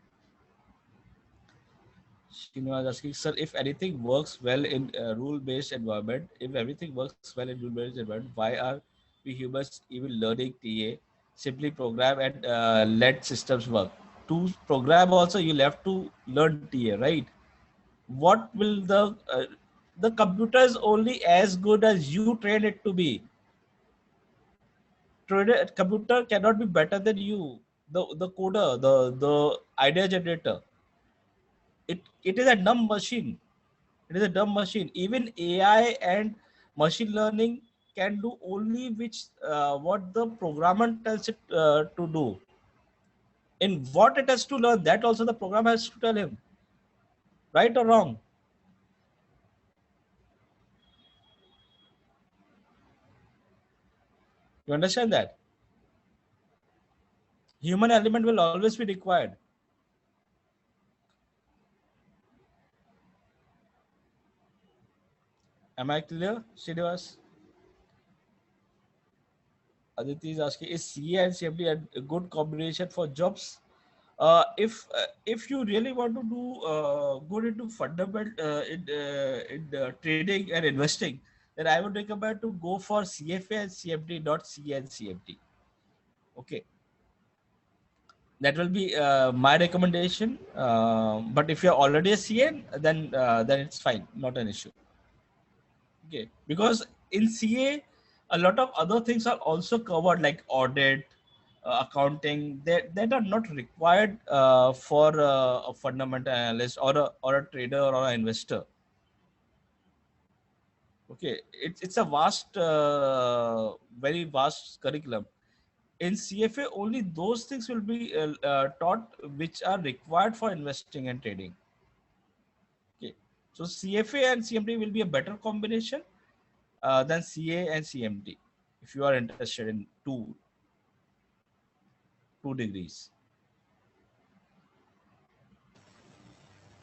Srinivas asking, sir, if anything works well in a rule-based environment, if everything works well in rule-based environment, why are we humans even learning TA? Simply program and let systems work. To program also, you'll have to learn TA, right? What will the computer is only as good as you train it to be. Computer cannot be better than you. The coder, the idea generator. It is a dumb machine. It is a dumb machine. Even AI and machine learning can do only which what the programmer tells it to do. In what it has to learn, that also the program has to tell him, right or wrong. You understand that? Human element will always be required. Am I clear, Srinivas? Aditi is asking, is CA and CFD a good combination for jobs? If you really want to do good into fundamental in trading and investing, then I would recommend to go for CFA and CFD, not CA and CFD. Okay, that will be my recommendation. But if you're already a CA, then it's fine, not an issue. Okay, because in CA, a lot of other things are also covered, like audit, accounting. That are not required for a fundamental analyst or a trader or an investor. Okay, it's a vast, very vast curriculum. In CFA, only those things will be taught which are required for investing and trading. Okay, so CFA and CMD will be a better combination than CA and CMD if you are interested in two degrees.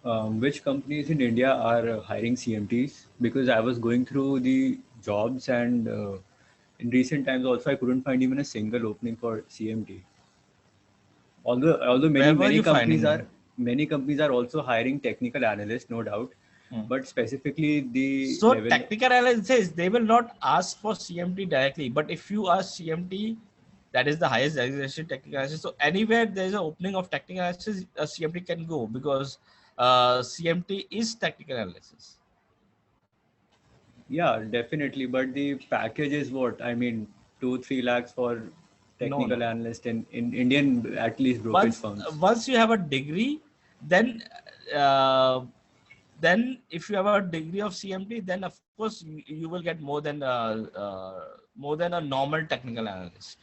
Which companies in India are hiring CMTs? Because I was going through the jobs and in recent times also I couldn't find even a single opening for CMT. Although Where were many you companies finding? are also hiring technical analysts, no doubt, Hmm. but specifically the So level. technical analysis, they will not ask for CMT directly, but if you ask CMT, that is the highest designation technical analysis. So anywhere there is an opening of technical analysis, a CMT can go because CMT is technical analysis. Yeah, definitely. But the package is what? I mean, 2-3 lakhs for No, no, technical no. analyst in Indian, at least brokerage firms. Once you have a degree, then uh, if you have a degree of CMT, then of course you will get more than a normal technical analyst.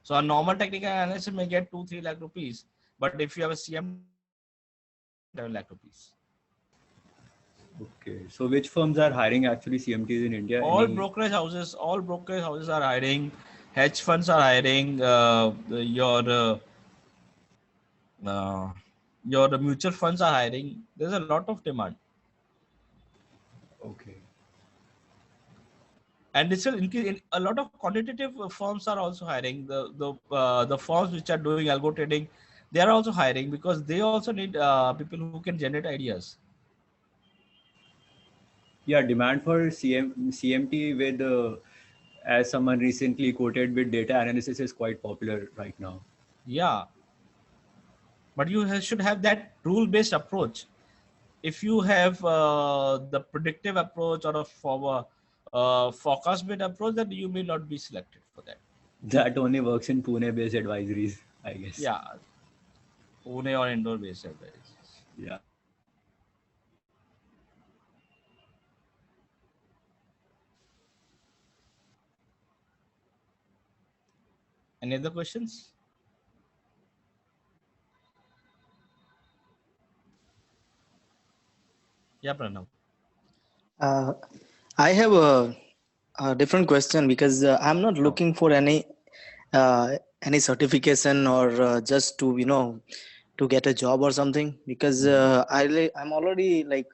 So a normal technical analyst may get 2-3 lakh rupees, but if you have a CMT, 7 lakh rupees. Okay. So which firms are hiring actually CMTs in India? All brokerage houses are hiring. Hedge funds are hiring. Uh, your mutual funds are hiring. There's a lot of demand. Okay. And it's in a lot of quantitative firms are also hiring. The firms which are doing algo trading, they are also hiring because they also need people who can generate ideas. Yeah, demand for CMT with, as someone recently quoted, with data analysis is quite popular right now. Yeah, but you should have that rule-based approach. If you have the predictive approach or a forecast-based approach, then you may not be selected for that. That only works in Pune-based advisories, I guess. Yeah, Pune or indoor-based advice. Yeah. Any other questions? Yeah, Pranav. Uh, I have a a different question because I'm not Sure. looking for any certification or just to to get a job or something because I'm already like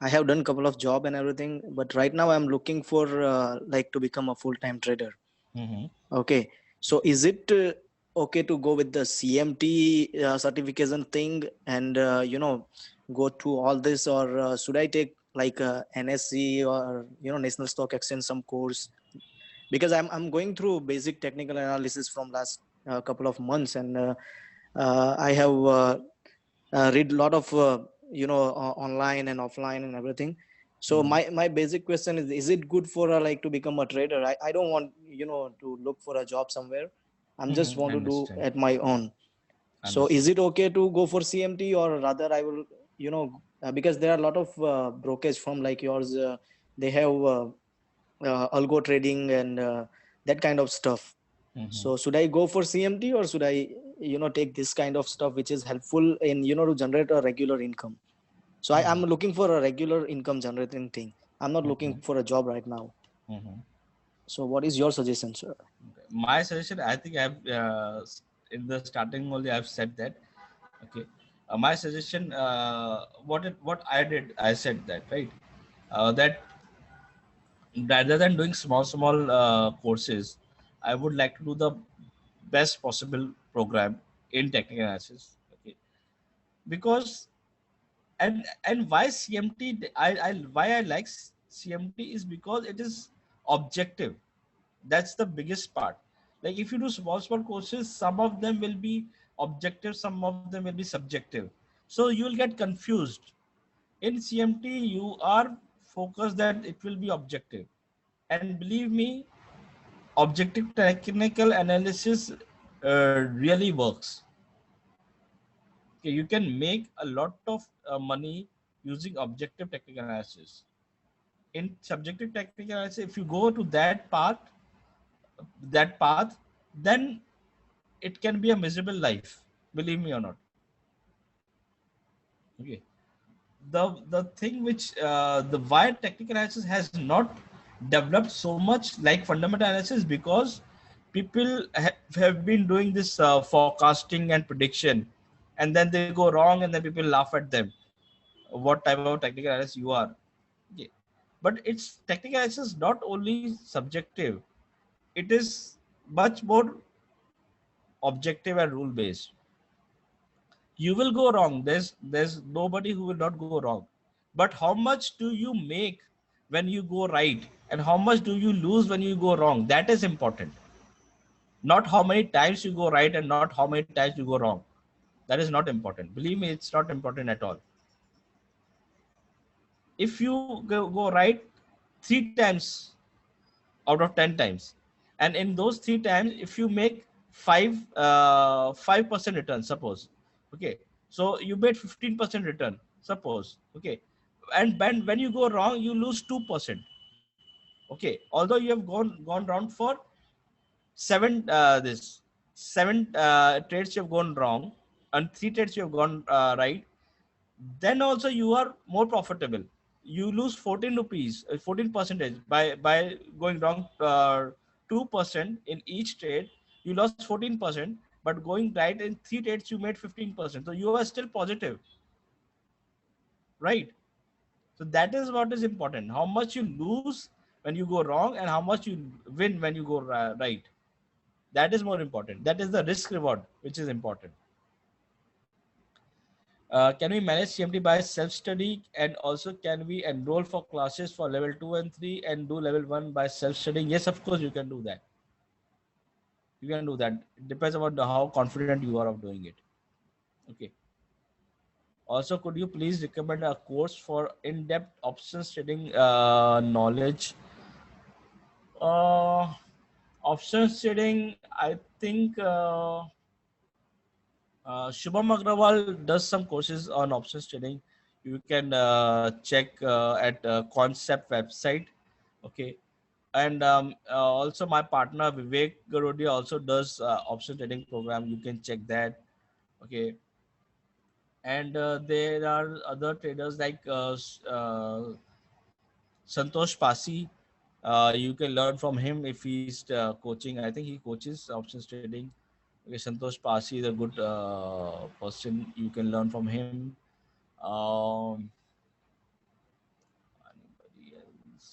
I have done couple of job and everything, but right now I'm looking for like to become a full-time trader. Mm-hmm. Okay, so is it okay to go with the CMT certification thing and go through all this, or should I take like NSC or National Stock Exchange some course? Because I'm going through basic technical analysis from last couple of months, and I have read a lot of online and offline and everything. So Mm-hmm. my basic question is it good for like to become a trader? I don't want to look for a job somewhere. I'm just Mm-hmm. want I to do understand. at my own. So is Understood. it okay to go for CMT, or rather I will because there are a lot of brokerage from like yours, they have algo trading and that kind of stuff. Mm-hmm. So should I go for CMT, or should I take this kind of stuff which is helpful in to generate a regular income? So I'm Mm-hmm. looking for a regular income generating thing. I'm not looking Mm-hmm. for a job right now. Mm-hmm. So what is your suggestion, sir? My suggestion, I think I've in the starting only I've said that. Okay. My suggestion, what I did, I said that, right. That rather than doing small courses, I would like to do the best possible program in technical analysis. Okay. Because and why CMT, why I like CMT is because it is objective. That's the biggest part. Like if you do small courses, some of them will be objective, some of them will be subjective, so you will get confused. In CMT you are focused that it will be objective, and believe me, objective technical analysis really works. Okay, you can make a lot of money using objective technical analysis. In subjective technical analysis, if you go to that path, then it can be a miserable life, believe me or not. Okay, the thing which the why technical analysis has not developed so much like fundamental analysis, because people have been doing this forecasting and prediction, and then they go wrong, and then people laugh at them, what type of technical analyst you are. Okay. But it's technical analysis not only subjective, it is much more objective and rule based. You will go wrong, there's nobody who will not go wrong, but how much do you make when you go right, and how much do you lose when you go wrong? That is important. Not how many times you go right and not how many times you go wrong. That is not important, believe me, it's not important at all. If you go right 3 times out of 10 times, and in those 3 times if you make 5% return, suppose, okay, so you made 15% return, suppose, okay, and when you go wrong you lose 2%. Okay, although you have gone round for seven trades you have gone wrong, and 3 trades you have gone right, then also you are more profitable. You lose 14 rupees, 14 percentage by going wrong 2% in each trade. You lost 14%, but going right in 3 trades you made 15%. So you are still positive, right? So that is what is important. How much you lose when you go wrong, and how much you win when you go right. That is more important. That is the risk reward, which is important. Can we manage CMT by self-study, and also can we enroll for classes for level 2 and 3 and do level 1 by self-studying? Yes, of course you can do that. You can do that. It depends about how confident you are of doing it. Okay. Also, could you please recommend a course for in-depth options trading knowledge? Uh, Options trading, I think Shubham Agrawal does some courses on options trading. You can check at Concept website. Okay, and also my partner Vivek Garodia also does option trading program. You can check that. Okay, and there are other traders like Santosh Pasi. You can learn from him if he's coaching. I think he coaches options trading. Okay, Santosh Pasi is a good person. You can learn from him. Um, anybody else?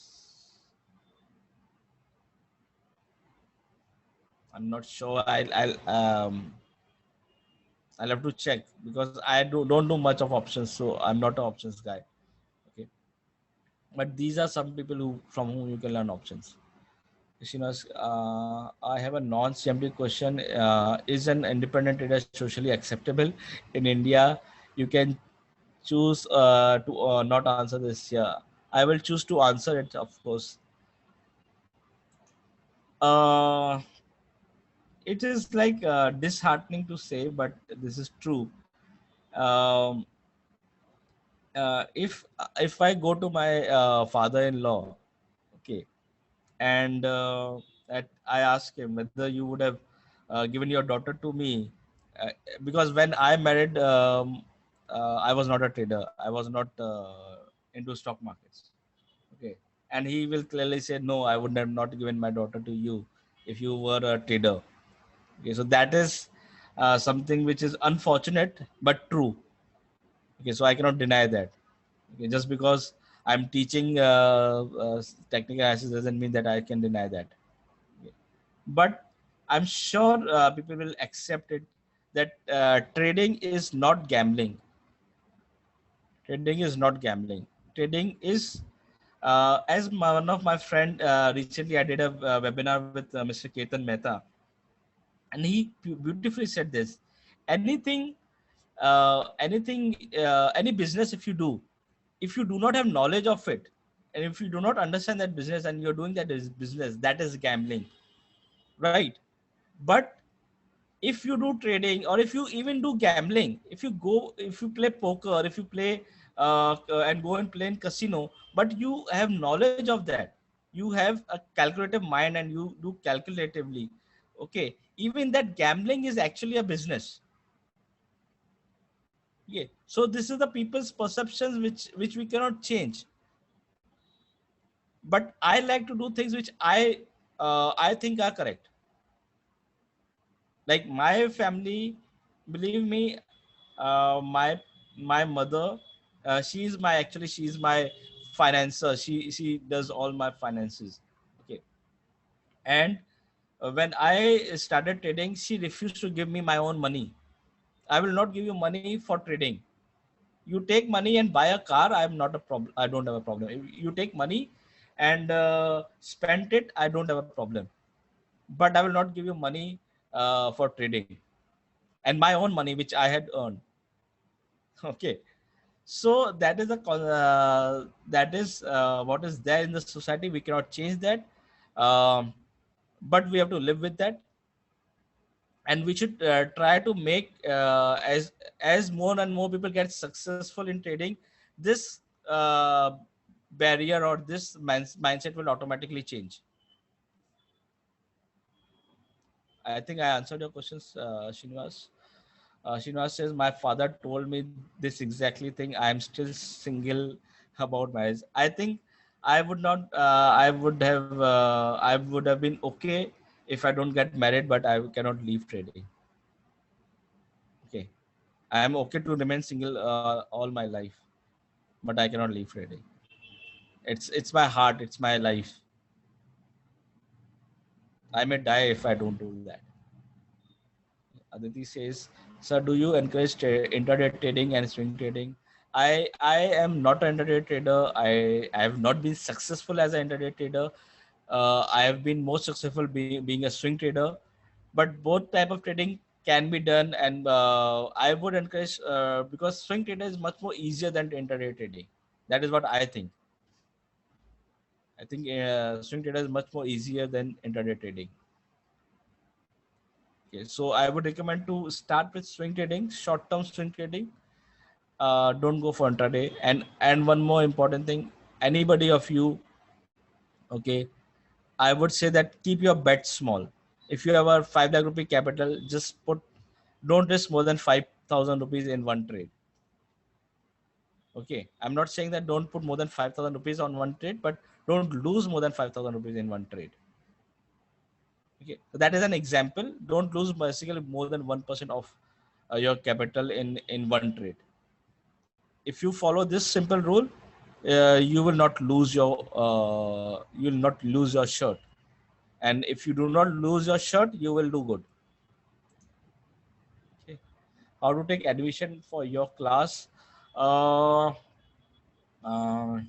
I'm not sure. I'll have to check because I don't know much of options, so I'm not an options guy. Okay, but these are some people who from whom you can learn options. Shinas, I have a non-CMT question. Is an independent trader socially acceptable in India? You can choose to not answer this. Yeah, I will choose to answer it, of course. Uh, it is like disheartening to say, but this is true. Um, if I go to my father-in-law, okay, and I ask him whether you would have given your daughter to me, uh, because when I married, I was not a trader. I was not into stock markets. Okay, and he will clearly say, no, I would have not given my daughter to you if you were a trader. Okay, so that is something which is unfortunate but true. Okay, so I cannot deny that. Okay, just because I'm teaching technical analysis doesn't mean that I can deny that. Okay. But I'm sure people will accept it that trading is not gambling. Trading is not gambling. Trading is, one of my friend recently, I did a webinar with Mr. Ketan Mehta, and he beautifully said this: anything, any business, if you do, if you do not have knowledge of it, and if you do not understand that business and you're doing that business, that is gambling, right? But if you do trading, or if you even do gambling, if you play poker, if you play and go and play in casino, but you have knowledge of that, you have a calculative mind and you do calculatively, okay, even that gambling is actually a business. Yeah, so this is the people's perceptions which we cannot change. But I like to do things which I think are correct. Like my family, believe me, my mother, she's my financer. She does all my finances. Okay, and when I started trading, she refused to give me my own money. I will not give you money for trading. You take money and buy a car, I am not a problem. I don't have a problem. If you take money and spend it, I don't have a problem. But I will not give you money for trading, and my own money which I had earned. Okay, so that is what is there in the society. We cannot change that, um, but we have to live with that, and we should try to make as more and more people get successful in trading, this barrier or this mindset will automatically change. I think I answered your questions, Srinivas. Srinivas says, my father told me this exactly thing. I am still single about marriage. I think I would not, I would have been okay if I don't get married, but I cannot leave trading. Okay. I am okay to remain single all my life, but I cannot leave trading. It's my heart. It's my life. I may die if I don't do that. Aditi says, sir, do you encourage intraday trading and swing trading? I am not an intraday trader. I have not been successful as an intraday trader. I have been more successful being a swing trader, but both type of trading can be done. And I would encourage, because swing trader is much more easier than intraday trading. That is what I think. I think swing trader is much more easier than intraday trading. Okay, so I would recommend to start with swing trading, short-term swing trading. Don't go for intraday. And one more important thing, anybody of you, okay, I would say that keep your bet small. If you have a 5 lakh rupee capital, just don't risk more than 5,000 rupees in one trade. Okay, I'm not saying that don't put more than 5,000 rupees on one trade, but don't lose more than 5,000 rupees in one trade. Okay, so that is an example. Don't lose basically more than 1% of your capital in one trade. If you follow this simple rule, you will not lose your shirt. And if you do not lose your shirt, you will do good. Okay. How to take admission for your class? Uh, uh,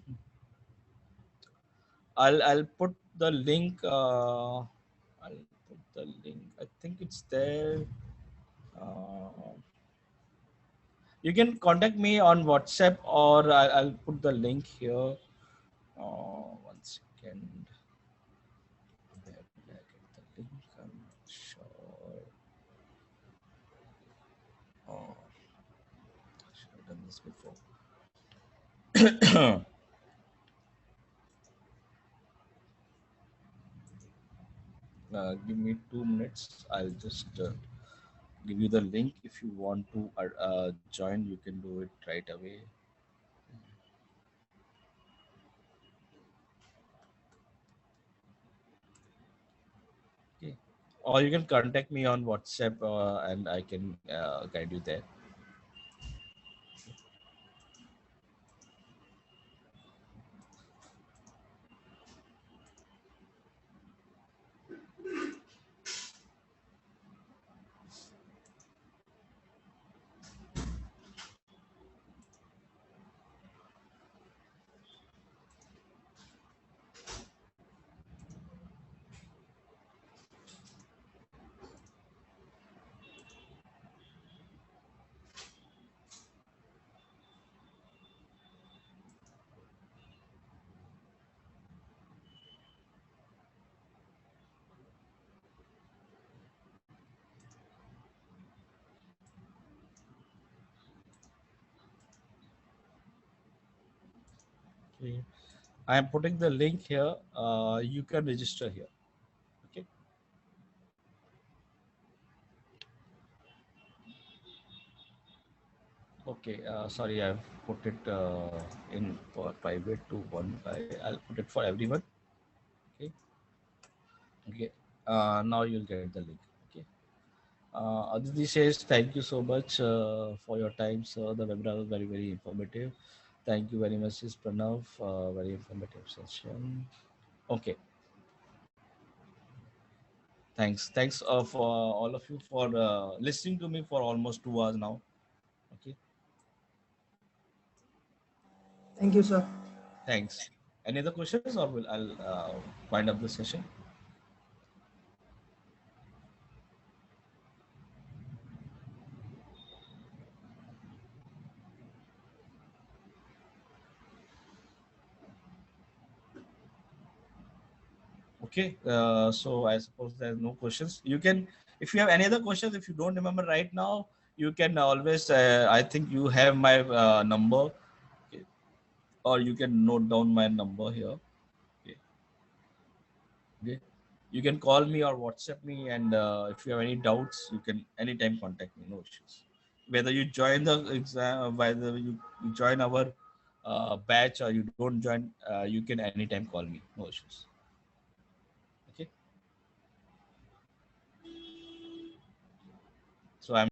I'll put the link. I'll put the link. I think it's there. Uh, you can contact me on WhatsApp, or I'll put the link here. 1 second. Where did I get the link? I'm not sure. Oh, I should have done this before. Give me 2 minutes. I'll just give you the link. If you want to join, you can do it right away. Okay. Or you can contact me on WhatsApp and I can guide you there. Okay. I am putting the link here. You can register here. Okay. Okay. Sorry, I've put it in for private to one guy. I'll put it for everyone. Okay. Okay. Now you'll get the link. Okay. Aditi says, thank you so much for your time, sir. The webinar was very, very informative. Thank you very much, Sis Pranav. Very informative session. Okay. Thanks for all of you for listening to me for almost 2 hours now. Okay. Thank you, sir. Thanks. Any other questions, or I'll wind up the session? Okay. So I suppose there's no questions. You can, if you have any other questions, if you don't remember right now, you can always. I think you have my number, okay, or you can note down my number here. Okay. Okay. You can call me or WhatsApp me, and if you have any doubts, you can anytime contact me. No issues. Whether you join the exam, whether you join our batch or you don't join, you can anytime call me. No issues. Okay. So I'm